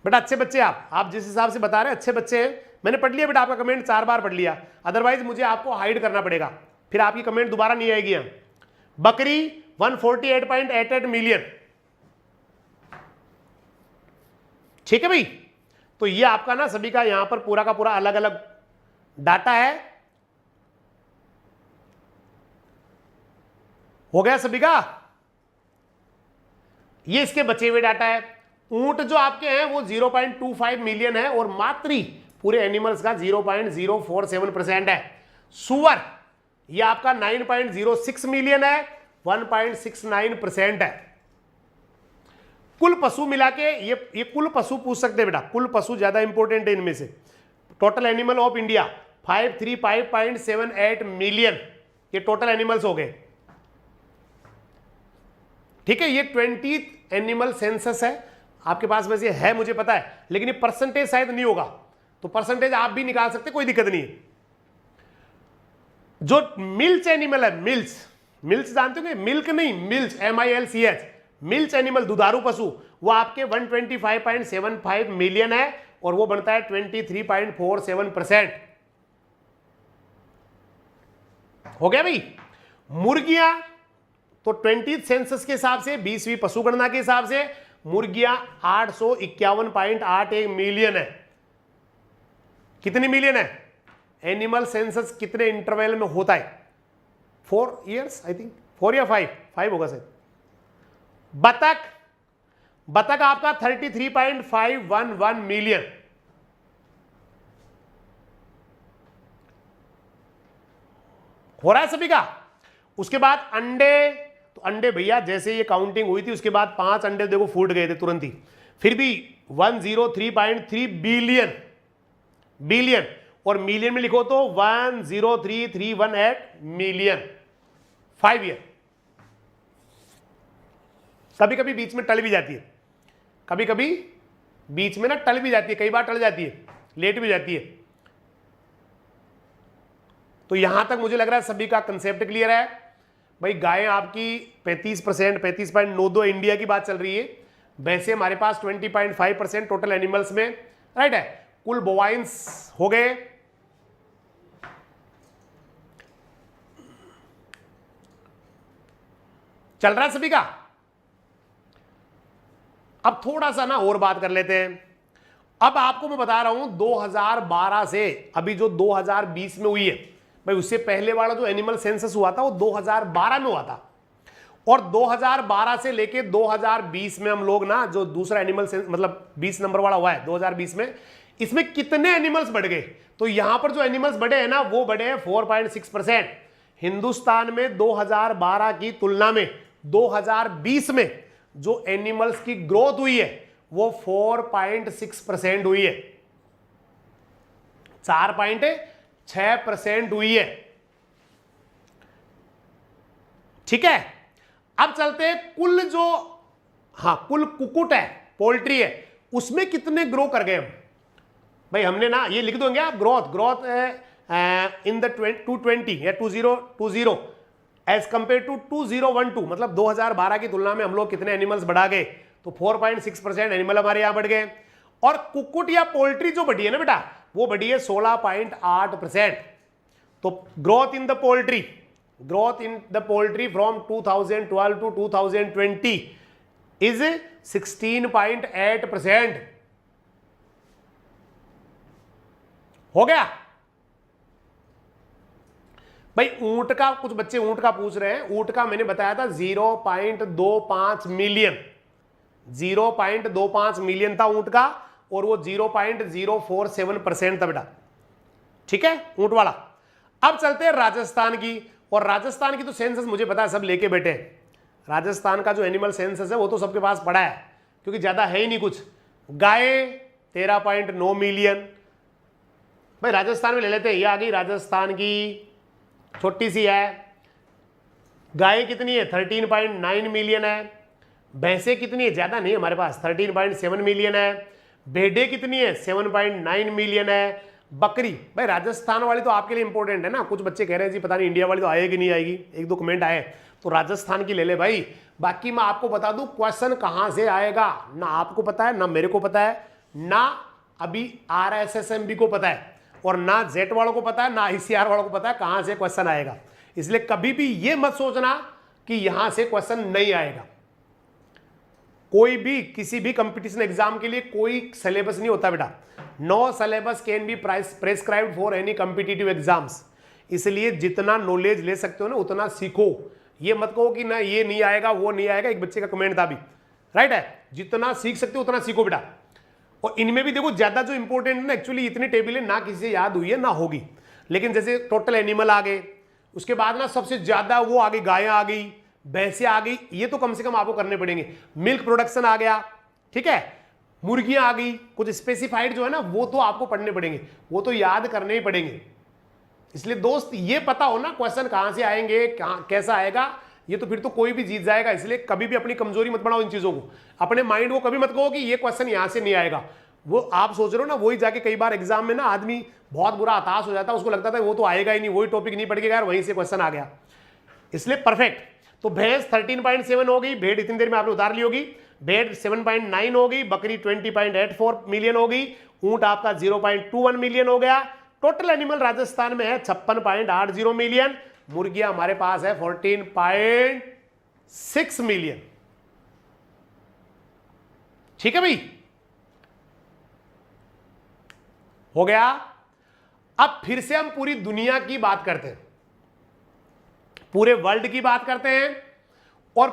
बेटा। अच्छे बच्चे आप जिस हिसाब से बता रहे हैं अच्छे बच्चे हैं, मैंने पढ़ लिया बेटा आपका कमेंट, 4 बार पढ़ लिया, अदरवाइज मुझे आपको हाइड करना पड़ेगा, फिर आपकी कमेंट दोबारा नहीं आएगी यहाँ। बकरी 148.88 मिलियन, ठीक है भाई। तो ये आपका ना सभी का यहां पर पूरा का पूरा अलग अलग डाटा है, हो गया सभी का। ये इसके बचे हुए डाटा है। ऊंट जो आपके हैं वो 0.25 मिलियन है, और मात्र पूरे एनिमल्स का 0.047% है। सुअर ये आपका 9.06 मिलियन है, 1.69% है। कुल पशु मिला के ये कुल पशु पूछ सकते हैं बेटा, कुल पशु ज्यादा इंपॉर्टेंट है इनमें से। Total animal of India 535.78 million, ये टोटल एनिमल्स हो गए। ठीक है, ये 20th एनिमल सेंसस है आपके पास, वैसे है मुझे पता है, लेकिन ये परसेंटेज शायद नहीं होगा, तो परसेंटेज आप भी निकाल सकते, कोई दिक्कत नहीं है। जो मिल्च एनिमल है, मिल्च जानते हो, मिल्क नहीं, मिल्च MILCH, मिल्च एनिमल दुधारू पशु, वो आपके 125.75 मिलियन है और वो बनता है 23.47%। हो गया भाई। मुर्गियां तो 20th सेंसस के हिसाब से, 20वीं पशु गणना के हिसाब से मुर्गियां 851.81 मिलियन है। कितनी मिलियन है? एनिमल सेंसस कितने इंटरवल में होता है? 4 years आई थिंक, 4 या 5 होगा सर। बतख आपका 33.511 मिलियन। हो रहा है सभी का। उसके बाद अंडे, तो अंडे भैया जैसे ये काउंटिंग हुई थी उसके बाद 5 अंडे देखो फूट गए थे तुरंत ही, फिर भी 103.3 बिलियन, और मिलियन में लिखो तो 103,318 मिलियन 5 ईयर। कभी कभी बीच में टल भी जाती है, कभी कभी बीच में ना टल भी जाती है, कई बार टल जाती है, लेट भी जाती है। तो यहां तक मुझे लग रहा है सभी का कंसेप्ट क्लियर है भाई। गायें आपकी 35%, 35.92 इंडिया की बात चल रही है, वैसे हमारे पास 20.5% टोटल एनिमल्स में, राइट है। कुल बोवाइंस हो गए, चल रहा है सभी का। अब थोड़ा सा ना और बात कर लेते हैं। अब आपको मैं बता रहा हूं 2012 से अभी जो 2020 में हुई है भाई, उससे पहले वाला जो एनिमल सेंसस हुआ था वो 2012 में हुआ था, और 2012 से लेके 2020 में हम लोग ना जो दूसरा एनिमल मतलब 20 नंबर वाला हुआ है 2020 में, इसमें कितने एनिमल्स बढ़ गए? तो यहां पर जो एनिमल्स बढ़े हैं ना वो बढ़े हैं 4.6%। हिंदुस्तान में 2012 की तुलना में 2020 में जो एनिमल्स की ग्रोथ हुई है वो 4.6% हुई है, 4.6% हुई है। ठीक है, अब चलते हैं कुल जो, कुल कुकुट है, पोल्ट्री है, उसमें कितने ग्रो कर गए हम भाई। हमने ना ये लिख दोगे आप, ग्रोथ इन द 220 या 2020 एज कंपेयर टू 2012, मतलब 2012 की तुलना में हम लोग कितने एनिमल्स बढ़ा गए? तो 4.6% एनिमल हमारे यहां बढ़ गए। और कुकुट या पोल्ट्री जो बढ़ी है ना बेटा, वो बढ़ी है 16.8%। तो growth in the poultry from 2012 to 2020 is 16.8%। हो गया भाई। ऊंट का, कुछ बच्चे ऊंट का पूछ रहे हैं, ऊंट का मैंने बताया था 0.25 मिलियन, 0.25 मिलियन था ऊंट का, और वो 0.047% था बेटा। ठीक है, ऊंट वाला। अब चलते हैं राजस्थान की, और राजस्थान की तो सेंसस मुझे पता है सब लेके बैठे हैं। राजस्थान का जो एनिमल सेंसस है वो तो सबके पास पड़ा है, क्योंकि ज्यादा है ही नहीं कुछ। गाय 13.9 मिलियन भाई, राजस्थान में ले लेते हैं। ये आ गई राजस्थान की, छोटी सी है। गाय कितनी है? 13.9 मिलियन है। भैंसे कितनी है? ज्यादा नहीं हमारे पास, 13.7 मिलियन है। भेड़ें कितनी है? 7.9 मिलियन है। बकरी भाई, राजस्थान वाली तो आपके लिए इंपॉर्टेंट है ना। कुछ बच्चे कह रहे हैं जी पता नहीं इंडिया वाली तो आएगी नहीं आएगी, 1-2 कमेंट आए, तो राजस्थान की ले ले भाई। बाकी मैं आपको बता दूं क्वेश्चन कहां से आएगा, ना आपको पता है, ना मेरे को पता है, ना अभी RSSMB को पता है, और ना जेट वालों को पता है, ना ICR वालों को पता है कहां से क्वेश्चन आएगा। इसलिए कभी भी ये मत सोचना कि यहां से क्वेश्चन नहीं आएगा। कोई भी किसी भी कंपटीशन एग्जाम के लिए कोई सिलेबस नहीं होता बेटा। No syllabus can be prescribed for any competitive exams. इसलिए जितना नॉलेज ले सकते हो ना उतना सीखो। ये मत कहो कि ना ये नहीं आएगा वो नहीं आएगा। एक बच्चे का कमेंट था अभी, राइट है, जितना सीख सकते हो उतना सीखो बेटा। और इनमें भी देखो ज्यादा जो इंपॉर्टेंट है ना, एक्चुअली इतनी टेबलें ना किसी से याद हुई है ना होगी, लेकिन जैसे टोटल एनिमल आ गए, उसके बाद ना सबसे ज्यादा वो आ गई, गायें आ गई, भैंसें आ गई, ये तो कम से कम आपको करने पड़ेंगे। मिल्क प्रोडक्शन आ गया, ठीक है, मुर्गियां आ गई, कुछ स्पेसिफाइड जो है ना वो तो आपको पढ़ने पड़ेंगे, वो तो याद करने ही पड़ेंगे। इसलिए दोस्त ये पता हो ना क्वेश्चन कहां से आएंगे, कैसा आएगा, ये तो फिर तो कोई भी जीत जाएगा। इसलिए कभी भी अपनी कमजोरी मत बनाओ इन चीजों को, अपने माइंड को कभी मत कहो कि ये क्वेश्चन यहां से नहीं आएगा। वो आप सोच रहे हो ना, वही जाके कई बार एग्जाम में ना आदमी बहुत बुरा हताश हो जाता है, उसको लगता था वो तो आएगा ही नहीं, वही टॉपिक नहीं पढ़ के यार वहीं से क्वेश्चन आ गया। इसलिए परफेक्ट। तो भैंस 13.7 हो गई, भेड़ इतनी देर में आपने उतार ली होगी, भेड़ 7.9 हो गई, बकरी 20.84 मिलियन हो गई, ऊंट आपका 0.21 मिलियन हो गया। टोटल एनिमल राजस्थान में है 56.80 मिलियन, मुर्गियां हमारे पास है 14.6 मिलियन। ठीक है भाई, हो गया। अब फिर से हम पूरी दुनिया की बात करते हैं, पूरे वर्ल्ड की बात करते हैं, और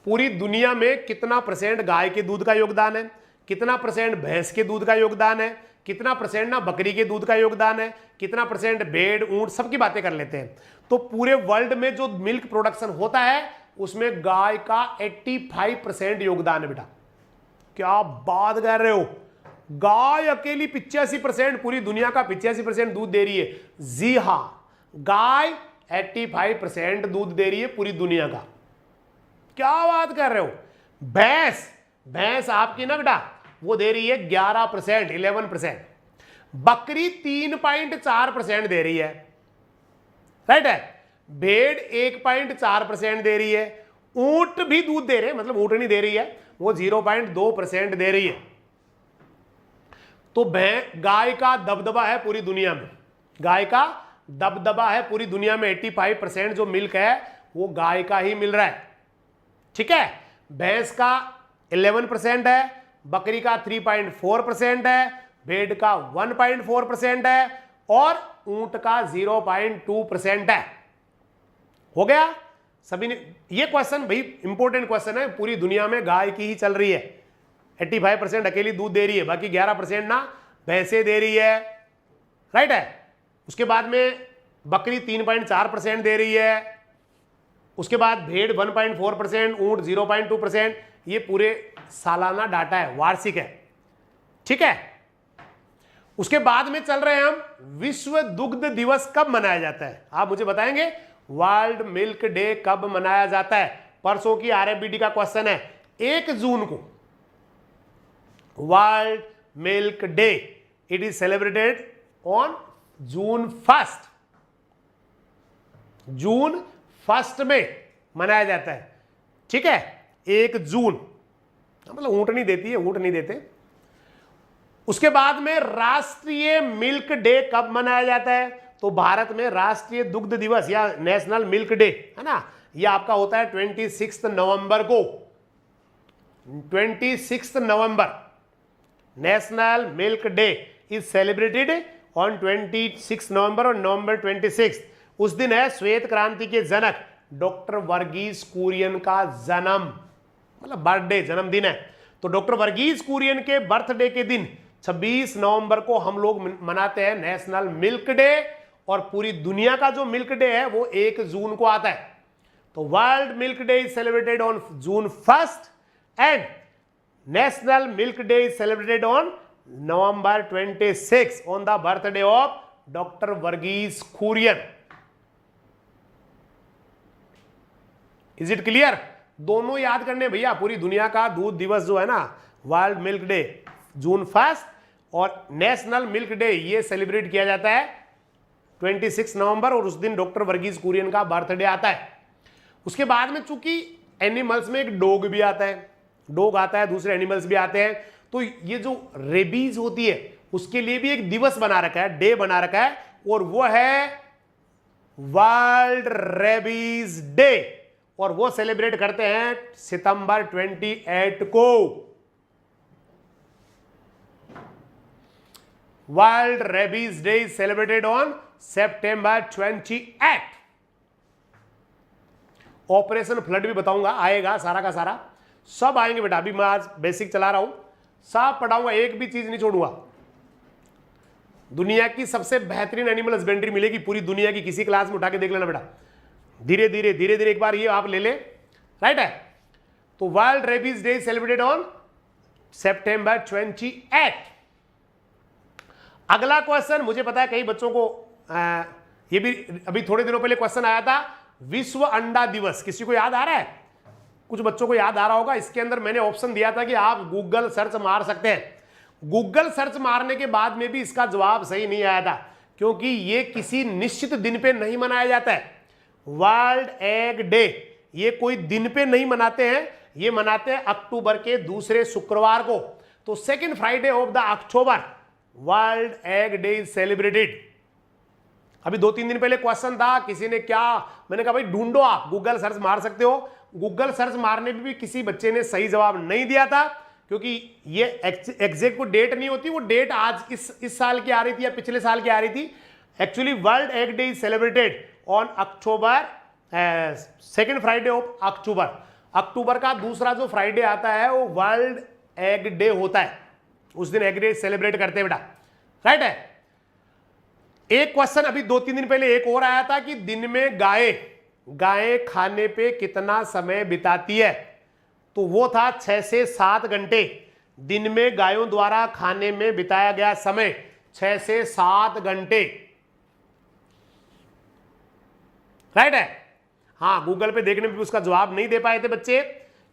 पूरी दुनिया में कितना परसेंट गाय के दूध का योगदान है, कितना परसेंट भैंस के दूध का योगदान है, कितना परसेंट ना बकरी के दूध का योगदान है, कितना परसेंट भेड़ ऊंट, सबकी बातें कर लेते हैं। तो पूरे वर्ल्ड में जो मिल्क प्रोडक्शन होता है उसमें गाय का 85% योगदान है बेटा। क्या बात कर रहे हो, गाय अकेली 85%, पूरी दुनिया का 85% दूध दे रही है। जी हां, गाय 85% दूध दे रही है पूरी दुनिया का। क्या बात कर रहे हो। भैंस आपकी ना बेटा वो दे रही है 11%, 11%। बकरी 3.4% दे रही है, राइट है। भेड़ 1.4% दे रही है। ऊंट भी दूध दे रहे हैं, मतलब ऊंट नहीं दे रही है, वो 0.2% दे रही है। तो गाय का दबदबा है पूरी दुनिया में, गाय का दबदबा है पूरी दुनिया में। 85% जो मिल्क है वो गाय का ही मिल रहा है, ठीक है। भैंस का 11% है, बकरी का 3.4% है, भेड़ का 1.4% है, और ऊंट का 0.2% है। हो गया सभी ने। ये क्वेश्चन भाई इंपॉर्टेंट क्वेश्चन है, पूरी दुनिया में गाय की ही चल रही है, 85% अकेली दूध दे रही है, बाकी 11% ना भैंसे दे रही है, राइट है। उसके बाद में बकरी 3.4% दे रही है, उसके बाद भेड़ 1.4%, ऊंट 0.2%। ये पूरे सालाना डाटा है, वार्षिक है, ठीक है। उसके बाद में चल रहे हैं हम, विश्व दुग्ध दिवस कब मनाया जाता है, आप मुझे बताएंगे। वर्ल्ड मिल्क डे कब मनाया जाता है। परसों की आरएफबीडी का क्वेश्चन है, 1 जून को world milk day, it is celebrated on June 1। जून 1 में मनाया जाता है, ठीक है। 1 जून, मतलब ऊंट नहीं देती है, ऊंट नहीं देते। उसके बाद में राष्ट्रीय मिल्क डे कब मनाया जाता है, तो भारत में राष्ट्रीय दुग्ध दिवस या नेशनल मिल्क डे है ना, यह आपका होता है 26 नवंबर को। 26 November national milk day is celebrated on 26 November और नवंबर 26। उस दिन है श्वेत क्रांति के जनक डॉक्टर वर्गीस कुरियन का जन्म, मतलब बर्थडे, जन्मदिन है। तो डॉक्टर वर्गीस कुरियन के बर्थडे के दिन 26 नवंबर को हम लोग मनाते हैं नेशनल मिल्क डे, और पूरी दुनिया का जो मिल्क डे है वो 1 जून को आता है। तो world milk day is celebrated on June 1 and national milk day is celebrated on November 26 on the birthday of doctor Verghese Kurien. Is it clear. दोनों याद करने भैया, पूरी दुनिया का दूध दिवस जो है ना, वर्ल्ड मिल्क डे जून 1 और नेशनल मिल्क डे ये सेलिब्रेट किया जाता है 26 नवंबर, और उस दिन डॉक्टर वर्गीस कुरियन का बर्थडे आता है। उसके बाद में चूंकि एनिमल्स में एक डॉग भी आता है, डॉग आता है, दूसरे एनिमल्स भी आते हैं, तो ये जो रेबीज होती है उसके लिए भी एक दिवस बना रखा है, डे बना रखा है, और वो है वर्ल्ड रेबीज डे, और वो सेलिब्रेट करते हैं सितंबर 28 को। World rabies day is celebrated on September 28। Operation flood भी बताऊंगा, आएगा सारा का सारा, सब आएंगे बेटा। अभी मैं आज बेसिक चला रहा हूं, सब पढ़ाऊंगा, एक भी चीज नहीं छोड़ूंगा। दुनिया की सबसे बेहतरीन एनिमल हस्बेंड्री मिलेगी पूरी दुनिया की, किसी क्लास में उठा के देख लेना बेटा, धीरे धीरे धीरे धीरे एक बार ये आप ले ले, राइट है। तो world rabies day celebrated on September 28। अगला क्वेश्चन, मुझे पता है कई बच्चों को ये भी अभी थोड़े दिनों पहले क्वेश्चन आया था, विश्व अंडा दिवस, किसी को याद आ रहा है? कुछ बच्चों को याद आ रहा होगा। इसके अंदर मैंने ऑप्शन दिया था कि आप गूगल सर्च मार सकते हैं। गूगल सर्च मारने के बाद में भी इसका जवाब सही नहीं आया था, क्योंकि ये किसी निश्चित दिन पे नहीं मनाया जाता है। वर्ल्ड एग डे ये कोई दिन पे नहीं मनाते हैं, ये मनाते हैं अक्टूबर के दूसरे शुक्रवार को। तो second Friday of the October world egg day is celebrated. अभी 2-3 दिन पहले क्वेश्चन था, किसी ने क्या, मैंने कहा भाई ढूंढो, आप गूगल सर्च मार सकते हो। गूगल सर्च मारने में भी किसी बच्चे ने सही जवाब नहीं दिया था, क्योंकि ये एग्जैक्ट कोई डेट नहीं होती, वो डेट आज इस साल की आ रही थी या पिछले साल की आ रही थी। Actually world egg day is celebrated on October, second Friday of October. अक्टूबर का दूसरा जो फ्राइडे आता है वो वर्ल्ड एग डे होता है, उस दिन एग डे सेलिब्रेट करते हैं बेटा, राइट है। एक क्वेश्चन अभी 2-3 दिन पहले एक और आया था कि दिन में गाय खाने पे कितना समय बिताती है, तो वो था 6 से 7 घंटे। दिन में गायों द्वारा खाने में बिताया गया समय 6 से 7 घंटे, राइट है। हाँ, गूगल पे देखने में भी उसका जवाब नहीं दे पाए थे बच्चे,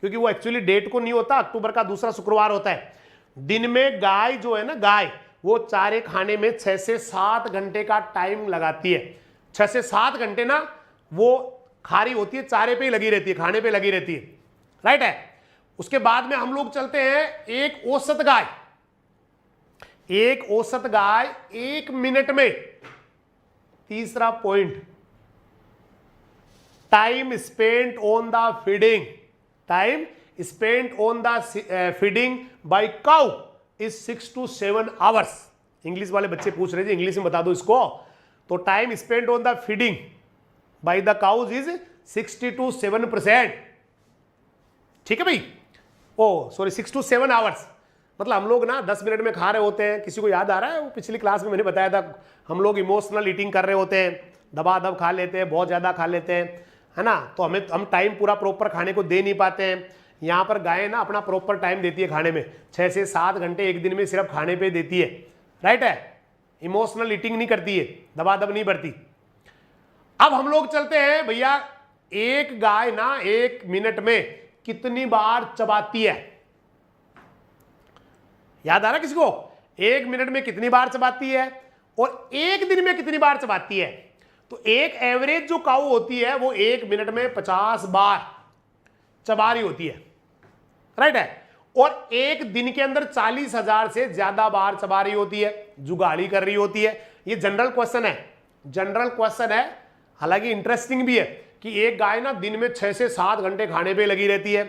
क्योंकि वो एक्चुअली डेट को नहीं होता, अक्टूबर का दूसरा शुक्रवार होता है। दिन में गाय जो है ना, गाय वो चारे खाने में 6 से 7 घंटे का टाइम लगाती है। 6 से 7 घंटे ना वो खा रही होती है, चारे पे ही लगी रहती है, खाने पे लगी रहती है, राइट है। उसके बाद में हम लोग चलते हैं एक औसत गाय 1 मिनट में, तीसरा point, time spent on the feeding by cow is 6 to 7 hours. English वाले बच्चे पूछ रहे थे, इंग्लिश में बता दो इसको। तो time spent on the feeding by the cows is 60 to 7%, ठीक है भाई। ओ सॉरी, 6 to 7 आवर्स, मतलब हम लोग ना 10 मिनट में खा रहे होते हैं। किसी को याद आ रहा है, वो पिछली क्लास में मैंने बताया था, हम लोग इमोशनल ईटिंग कर रहे होते हैं, दबादब खा लेते हैं, बहुत ज्यादा खा लेते हैं, है ना। तो हम टाइम पूरा प्रॉपर खाने को दे नहीं पाते हैं। यहाँ पर गाय ना अपना प्रॉपर टाइम देती है खाने में, 6 से 7 घंटे एक दिन में सिर्फ खाने पे देती है, राइट है। इमोशनल ईटिंग नहीं करती है, दबादब नहीं बढ़ती। अब हम लोग चलते हैं भैया, एक गाय ना 1 मिनट में कितनी बार चबाती है? याद आ रहा किसी को? 1 मिनट में कितनी बार चबाती है और 1 दिन में कितनी बार चबाती है? तो एक एवरेज जो काऊ होती है वो 1 मिनट में 50 बार चबा रही होती है, राइट है। और एक दिन के अंदर 40,000 से ज्यादा बार चबा रही होती है, जुगाड़ी कर रही होती है। ये जनरल क्वेश्चन है, हालांकि इंटरेस्टिंग भी है कि एक गाय ना दिन में 6 से 7 घंटे खाने पे लगी रहती है।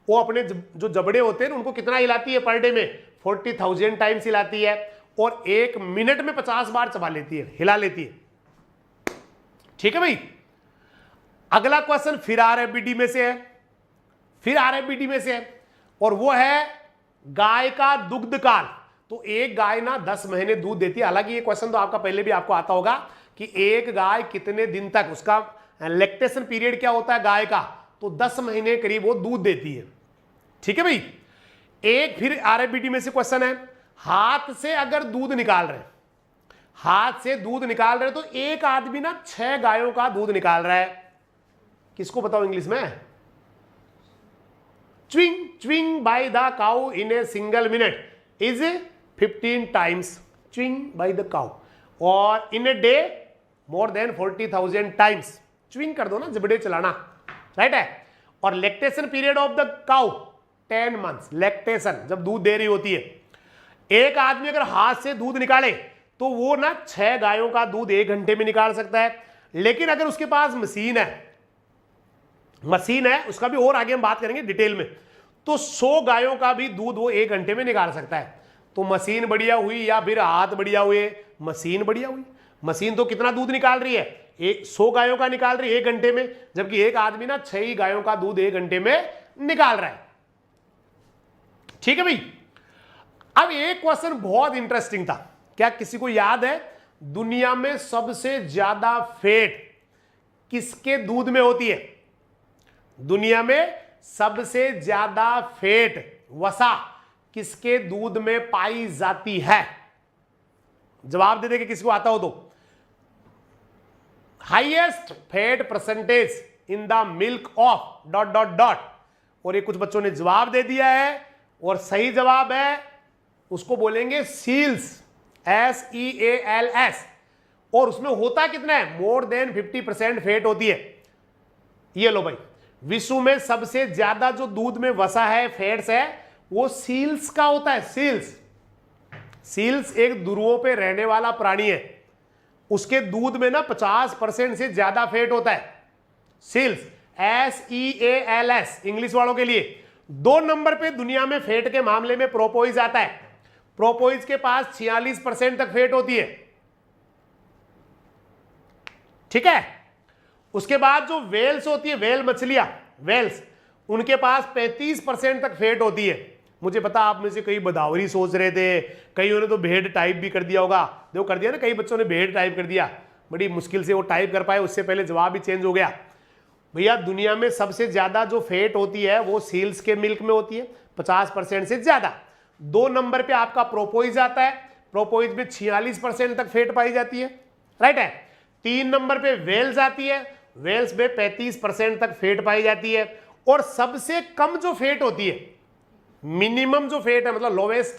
वो अपने जो जबड़े होते हैं उनको कितना हिलाती है पर डे में? 40,000 टाइम्स हिलाती है, और 1 मिनट में 50 बार चबा लेती है, हिला लेती है, ठीक है भाई। अगला क्वेश्चन फिर आरएफबीडी में से है, और वो है गाय का दुग्ध काल। तो एक गाय ना 10 महीने दूध देती है। हालांकि ये क्वेश्चन तो आपका पहले भी आपको आता होगा कि एक गाय कितने दिन तक, उसका लैक्टेशन पीरियड क्या होता है गाय का, तो 10 महीने करीब वो दूध देती है, ठीक है भाई। एक फिर आरएफबीडी में से क्वेश्चन है, हाथ से अगर दूध निकाल रहे, तो एक आदमी ना 6 गायों का दूध निकाल रहा है। किसको बताओ इंग्लिश में? Chewing by the cow in a single minute is 15 times chewing by the cow, और in a day more than 40,000 times. Chewing कर दो ना, जबड़े चलाना, राइट है। और lactation period of the cow 10 months, lactation जब दूध दे रही होती है। एक आदमी अगर हाथ से दूध निकाले तो वो ना 6 गायों का दूध 1 घंटे में निकाल सकता है। लेकिन अगर उसके पास मशीन है, उसका भी और आगे हम बात करेंगे डिटेल में, तो 100 गायों का भी दूध वो 1 घंटे में निकाल सकता है। तो मशीन बढ़िया हुई या फिर हाथ बढ़िया हुए? मशीन बढ़िया हुई। मशीन तो कितना दूध निकाल रही है? 100 गायों का निकाल रही है 1 घंटे में, जबकि एक आदमी ना 6 गायों का दूध 1 घंटे में निकाल रहा है, ठीक है भाई। अब एक क्वेश्चन बहुत इंटरेस्टिंग था, क्या किसी को याद है दुनिया में सबसे ज्यादा फैट किसके दूध में होती है? दुनिया में सबसे ज्यादा फैट वसा किसके दूध में पाई जाती है? जवाब दे देंगे किसी को आता हो तो। Highest fat percentage in the milk of dot dot dot. और ये कुछ बच्चों ने जवाब दे दिया है और सही जवाब है उसको बोलेंगे सील्स, SEALS। और उसमें होता कितना है? मोर देन 50% फैट होती है। ये लो भाई, विश्व में सबसे ज्यादा जो दूध में वसा है, फैट्स है, वो सील्स का होता है। सील्स एक ध्रुवों पे रहने वाला प्राणी है, उसके दूध में ना 50% से ज्यादा फैट होता है। सील्स, SEALS इंग्लिश वालों के लिए। 2 नंबर पे दुनिया में फैट के मामले में प्रोपोइज आता है। प्रोपोइज के पास 46% तक फैट होती है, ठीक है। उसके बाद जो वेल्स होती है, वेल मछलियां, वेल्स, उनके पास 35% तक फैट होती है। मुझे पता आप में से कई बदावरी सोच रहे थे, कईयों ने तो भेड़ टाइप भी कर दिया होगा। देखो कर दिया ना, कई बच्चों ने भेड़ टाइप कर दिया, बड़ी मुश्किल से वो टाइप कर पाए, उससे पहले जवाब ही चेंज हो गया। भैया दुनिया में सबसे ज्यादा जो फैट होती है वो सील्स के मिल्क में होती है, 50% से ज्यादा। 2 नंबर पे आपका प्रोपोइज आता है, प्रोपोइज में 46% तक फैट पाई जाती है, राइट है। 3 नंबर पे वेल्स आती है, वेल्स में 35% तक फैट पाई जाती है। और सबसे कम जो फैट होती है, मिनिमम जो फैट है, मतलब लोवेस्ट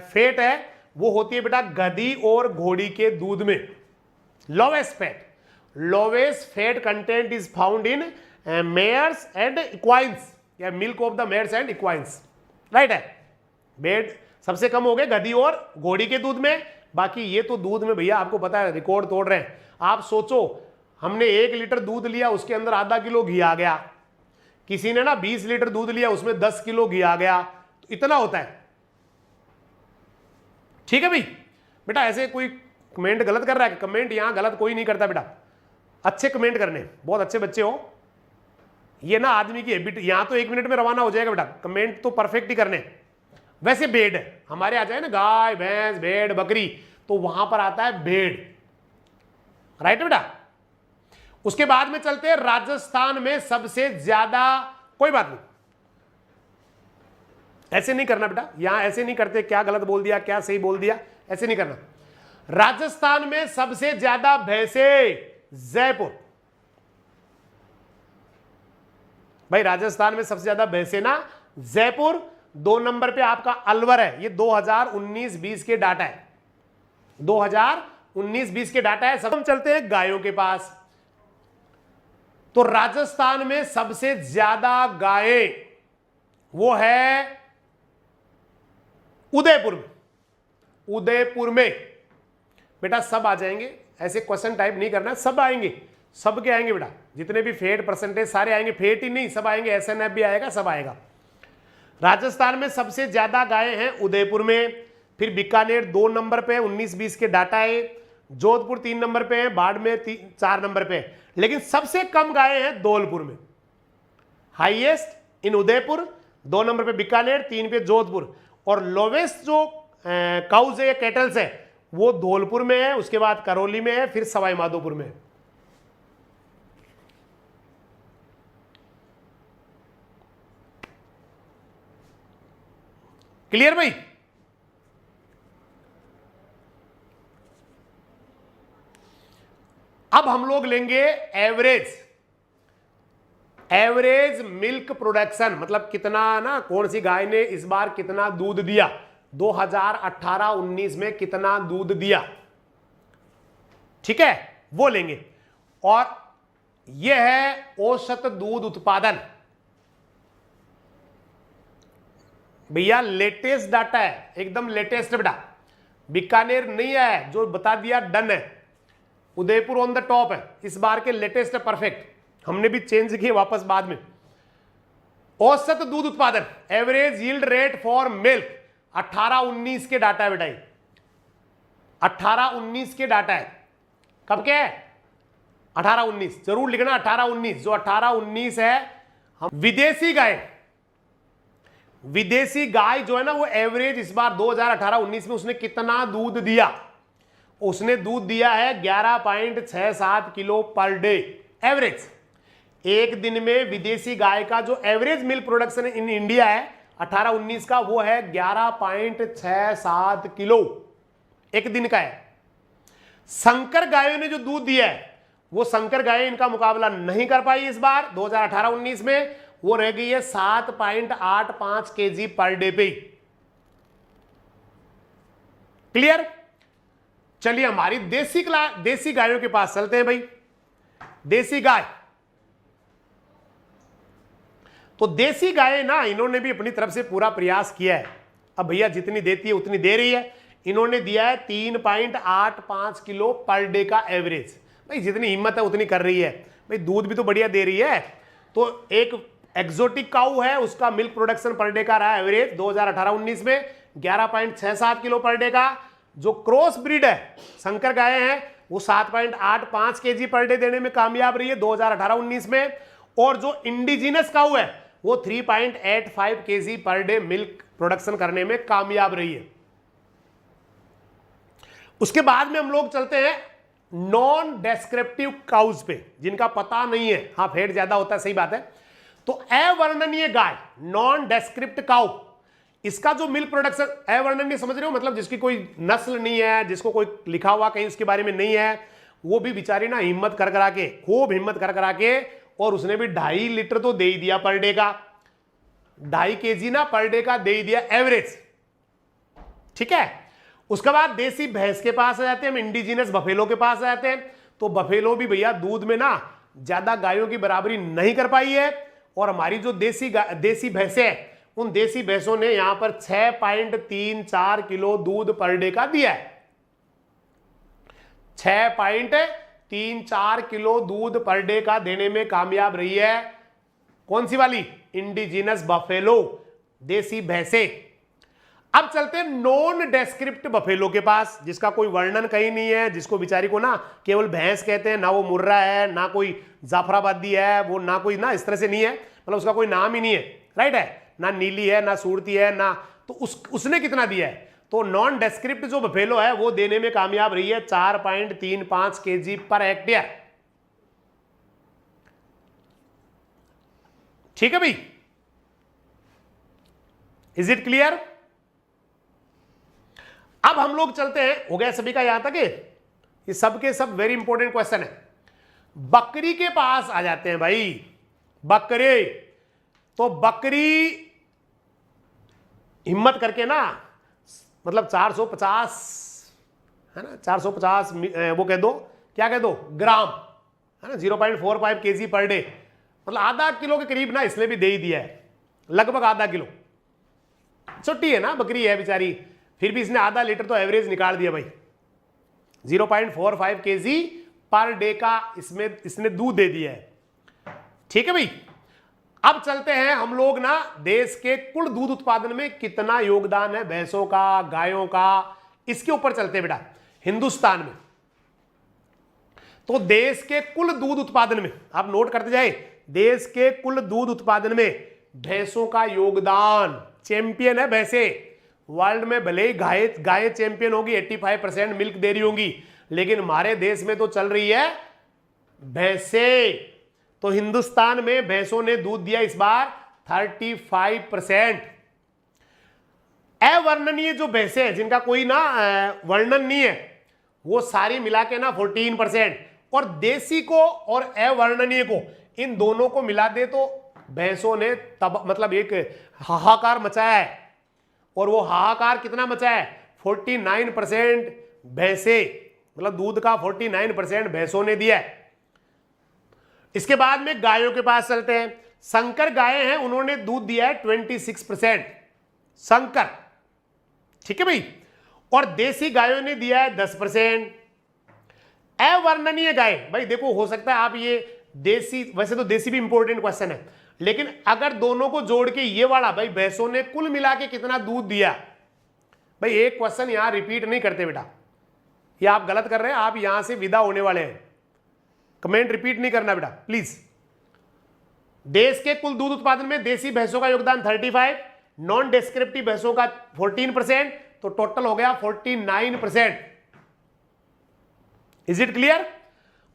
फैट है, वो होती है बेटा गधी और घोड़ी के दूध में। Lowest fat content is found in mares and equines, या milk of the mares and equines, right है। बेड सबसे कम हो गए गधी और घोड़ी के दूध में। बाकी ये तो दूध में भैया आपको पता है रिकॉर्ड तोड़ रहे हैं। आप सोचो, हमने 1 लीटर दूध लिया, उसके अंदर आधा किलो घी आ गया। किसी ने ना 20 लीटर दूध लिया, उसमें 10 किलो घी आ गया, तो इतना होता है, ठीक है भाई। बेटा ऐसे कोई कमेंट गलत कर रहा है? कमेंट यहां गलत कोई नहीं करता बेटा, अच्छे कमेंट करने, बहुत अच्छे बच्चे हो। ये ना आदमी की हैबिट, यहां तो 1 मिनट में रवाना हो जाएगा बेटा, कमेंट तो परफेक्ट ही करने। वैसे भेड़ हमारे आ जाए ना, गाय भैंस भेड़ बकरी, तो वहां पर आता है भेड़, राइट है बेटा। उसके बाद में चलते हैं राजस्थान में सबसे ज्यादा, कोई बात नहीं, ऐसे नहीं करना बेटा, यहां ऐसे नहीं करते, क्या गलत बोल दिया क्या सही बोल दिया, ऐसे नहीं करना। राजस्थान में सबसे ज्यादा भैंसे जयपुर। भाई राजस्थान में सबसे ज्यादा भैंसे ना जयपुर। 2 नंबर पे आपका अलवर है, ये 2019-20 के डाटा है, 2019-20 के डाटा है। सब हम चलते हैं गायों के पास। तो राजस्थान में सबसे ज्यादा गायें वो है उदयपुर में। उदयपुर में बेटा सब आ जाएंगे, ऐसे क्वेश्चन टाइप नहीं करना, सब आएंगे, सब के आएंगे बेटा, जितने भी फैट परसेंटेज सारे आएंगे, फैट ही नहीं सब आएंगे, SNF भी आएगा, सब आएगा। राजस्थान में सबसे ज्यादा गायें हैं उदयपुर में, फिर बीकानेर 2 नंबर पे 19-20 के डाटा है, जोधपुर 3 नंबर पे है, बाड़मेर 4 नंबर पे है। लेकिन सबसे कम गायें हैं धौलपुर में। हाईएस्ट इन उदयपुर, 2 नंबर पे बीकानेर, 3 पे जोधपुर, और लोवेस्ट जो काउज है या कैटल्स है वो धौलपुर में है, उसके बाद करौली में है, फिर सवाई माधोपुर में है। क्लियर भाई? अब हम लोग लेंगे एवरेज मिल्क प्रोडक्शन, मतलब कितना ना, कौन सी गाय ने इस बार कितना दूध दिया, 2018-19 में कितना दूध दिया, ठीक है, वो लेंगे। और यह है औसत दूध उत्पादन। भैया लेटेस्ट डाटा है, एकदम लेटेस्ट बेटा, बीकानेर नहीं है, जो बता दिया डन है। उदयपुर ऑन द टॉप है, इस बार के लेटेस्ट है, परफेक्ट, हमने भी चेंज किए वापस बाद में। औसत दूध उत्पादन, average yield rate for milk, 18-19 के डाटा है बेटा, 18-19 के डाटा है। कब के? 18-19 जरूर लिखना, 18-19, जो 18-19 है। हम विदेशी गाय, विदेशी गाय जो है ना वो एवरेज इस बार 2018-19 में उसने कितना दूध दिया? उसने दूध दिया है 11.67 किलो पर डे एवरेज। एक दिन में विदेशी गाय का जो average milk production in India है 18-19 का, वो है 11.67 किलो एक दिन का है। संकर गायों ने जो दूध दिया है वो संकर गायें इनका मुकाबला नहीं कर पाई इस बार 2018-19 में, वो रह गई है 7.85 केजी पर डे पे। क्लियर? चलिए हमारी देसी गायों के पास चलते हैं भाई। देसी गाय, तो देसी गाय ना इन्होंने भी अपनी तरफ से पूरा प्रयास किया है। अब भैया जितनी देती है उतनी दे रही है। इन्होंने दिया है 3.85 किलो पर डे का एवरेज। भाई जितनी हिम्मत है उतनी कर रही है भाई, दूध भी तो बढ़िया दे रही है। तो एक एक्सोटिक काऊ है, उसका मिल्क प्रोडक्शन पर डे का रहा एवरेज 2018-19 में 11.67 किलो पर डे का। जो क्रॉस ब्रीड है संकर गाय हैं वो 7.85 केजी पर डे देने में कामयाब रही है 2018-19 में। और जो इंडिजिनस काऊ है वो 3.85 KG per day milk production करने में कामयाब रही है। उसके बाद में हम लोग चलते हैं नॉन डेस्क्रिप्टिव काउज पे, जिनका पता नहीं है। हाँ फैट ज्यादा होता है, सही बात है। तो अवर्णनीय गाय, नॉन डेस्क्रिप्ट काउ, इसका जो मिल्क प्रोडक्शन, अवर्णनीय समझ रहे हो, मतलब जिसकी कोई नस्ल नहीं है, जिसको कोई लिखा हुआ कहीं उसके बारे में नहीं है, वो भी बेचारी ना हिम्मत कर करा के, खूब हिम्मत कर करा के, और उसने भी 2.5 लीटर तो दे ही दिया पर डे का, 2.5 केजी ना पर डे का दे ही दिया एवरेज। ठीक है। उसके बाद देसी भैंस के पास आ जाते हैं हम, इंडिजिनस बफेलो के पास आ जाते हैं। तो बफेलो भी भैया दूध में ना ज्यादा गायों की बराबरी नहीं कर पाई है। और हमारी जो देसी भैंसे हैं, उन देसी भैंसों ने यहां पर 6.34 किलो दूध पर डे का दिया है। 6.34 किलो दूध पर डे का देने में कामयाब रही है कौन सी वाली? इंडिजिनस बफेलो, देसी भैंसे। अब चलते हैं नॉन डेस्क्रिप्ट बफेलो के पास, जिसका कोई वर्णन कहीं नहीं है, जिसको बेचारी को ना केवल भैंस कहते हैं, ना वो मुर्रा है, ना कोई जाफराबादी है, वो ना कोई ना इस तरह से नहीं है, मतलब उसका कोई नाम ही नहीं है, राइट है, ना नीली है, ना सूरती है, ना तो उसने कितना दिया है? तो नॉन डेस्क्रिप्ट जो बफेलो है वो देने में कामयाब रही है 4.35 केजी पर हेक्टेयर। ठीक है भाई, इज इट क्लियर? अब हम लोग चलते हैं, हो गया सभी का यहां तक? ये सबके सब वेरी इंपॉर्टेंट क्वेश्चन है। बकरी के पास आ जाते हैं भाई। बकरे, तो बकरी हिम्मत करके ना, मतलब 450 है ना, 450 वो कह दो, क्या कह दो, ग्राम है ना, 0.45 केजी पर डे, मतलब आधा किलो के करीब ना इसने भी दे ही दिया है, लगभग आधा किलो। छोटी है ना बकरी है बेचारी, फिर भी इसने आधा लीटर तो एवरेज निकाल दिया भाई। 0.45 केजी पर डे का इसने दूध दे दिया है। ठीक है भाई। अब चलते हैं हम लोग ना, देश के कुल दूध उत्पादन में कितना योगदान है भैंसों का, गायों का, इसके ऊपर चलते हैं बेटा। हिंदुस्तान में तो देश के कुल दूध उत्पादन में, आप नोट करते जाए, देश के कुल दूध उत्पादन में भैंसों का योगदान, चैंपियन है भैंसे। वर्ल्ड में भले ही गाय चैंपियन होगी, 85% मिल्क दे रही होंगी, लेकिन हमारे देश में तो चल रही है भैंसे। तो हिंदुस्तान में भैंसों ने दूध दिया इस बार 35%। अवर्णनीय जो भैंसे हैं, जिनका कोई ना वर्णन नहीं है, वो सारी मिला के ना 14%। और देसी को और अवर्णनीय को, इन दोनों को मिला दे तो भैंसों ने तब मतलब एक हाहाकार मचाया है। और वो हाहाकार कितना मचाया है? 49% भैंसे, मतलब दूध का 49% भैंसों ने दिया है। इसके बाद में गायों के पास चलते हैं। संकर गायें हैं, उन्होंने दूध दिया है 26% संकर। ठीक है भाई। और देसी गायों ने दिया है 10%। अवर्णनीय गाय, भाई देखो हो सकता है आप ये देसी, वैसे तो देसी भी इंपॉर्टेंट क्वेश्चन है, लेकिन अगर दोनों को जोड़ के ये वाला, भाई भैंसों ने कुल मिला के कितना दूध दिया, भाई एक क्वेश्चन यहां रिपीट नहीं करते बेटा, ये आप गलत कर रहे हैं, आप यहां से विदा होने वाले हैं। कमेंट रिपीट नहीं करना बेटा प्लीज। देश के कुल दूध उत्पादन में देसी भैंसों का योगदान 35, नॉन डिस्क्रिप्टिव भैंसों का 14%, तो टोटल हो गया 49%। Is it clear?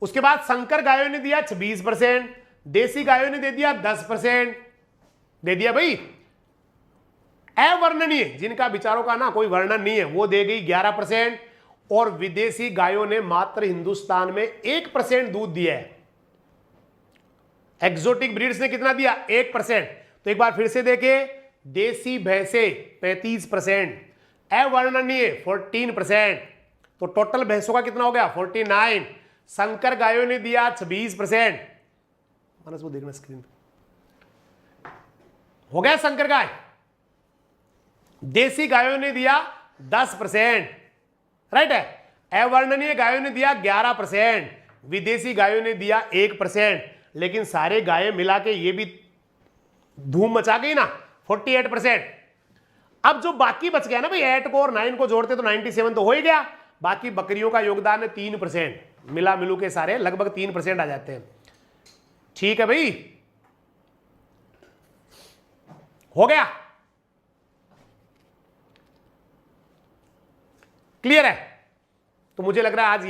उसके बाद संकर गायों ने दिया 26%, देसी गायों ने दे दिया 10%, दे दिया भाई। अवर्णनीय, जिनका विचारों का ना कोई वर्णन नहीं है, वो दे गई 11%, और विदेशी गायों ने मात्र हिंदुस्तान में 1% दूध दिया है। एक्सोटिक ब्रीड्स ने कितना दिया? 1%। तो एक बार फिर से देखें, देसी भैंसे 35%, अवर्णनीय 14%, तो टोटल भैंसों का कितना हो गया? 49। संकर गायों ने दिया 26%। मानस वो देखना स्क्रीन पे, हो गया संकर गाय। देसी गायों ने दिया 10%, राइट है। अवर्णनीय गायों ने दिया 11%, विदेशी गायों ने दिया 1%, लेकिन सारे गायें मिला के ये भी धूम मचा गई ना, 48%। अब जो बाकी बच गया ना भाई, 8 को और 9 को जोड़ते तो 97 तो हो ही गया। बाकी बकरियों का योगदान है 3%, मिला मिलू के सारे लगभग 3% आ जाते हैं। ठीक है भाई, हो गया, क्लियर है? तो मुझे लग रहा है आज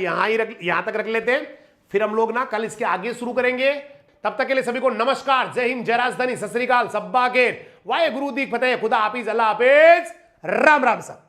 यहां तक रख लेते हैं, फिर हम लोग ना कल इसके आगे शुरू करेंगे। तब तक के लिए सभी को नमस्कार, जय हिंद, जय राजधानी, सत श्री अकाल, सब्बा खेर, वाहे गुरु दी फतेह, खुदा हाफिज, अल्लाह हाफिज, राम राम सब।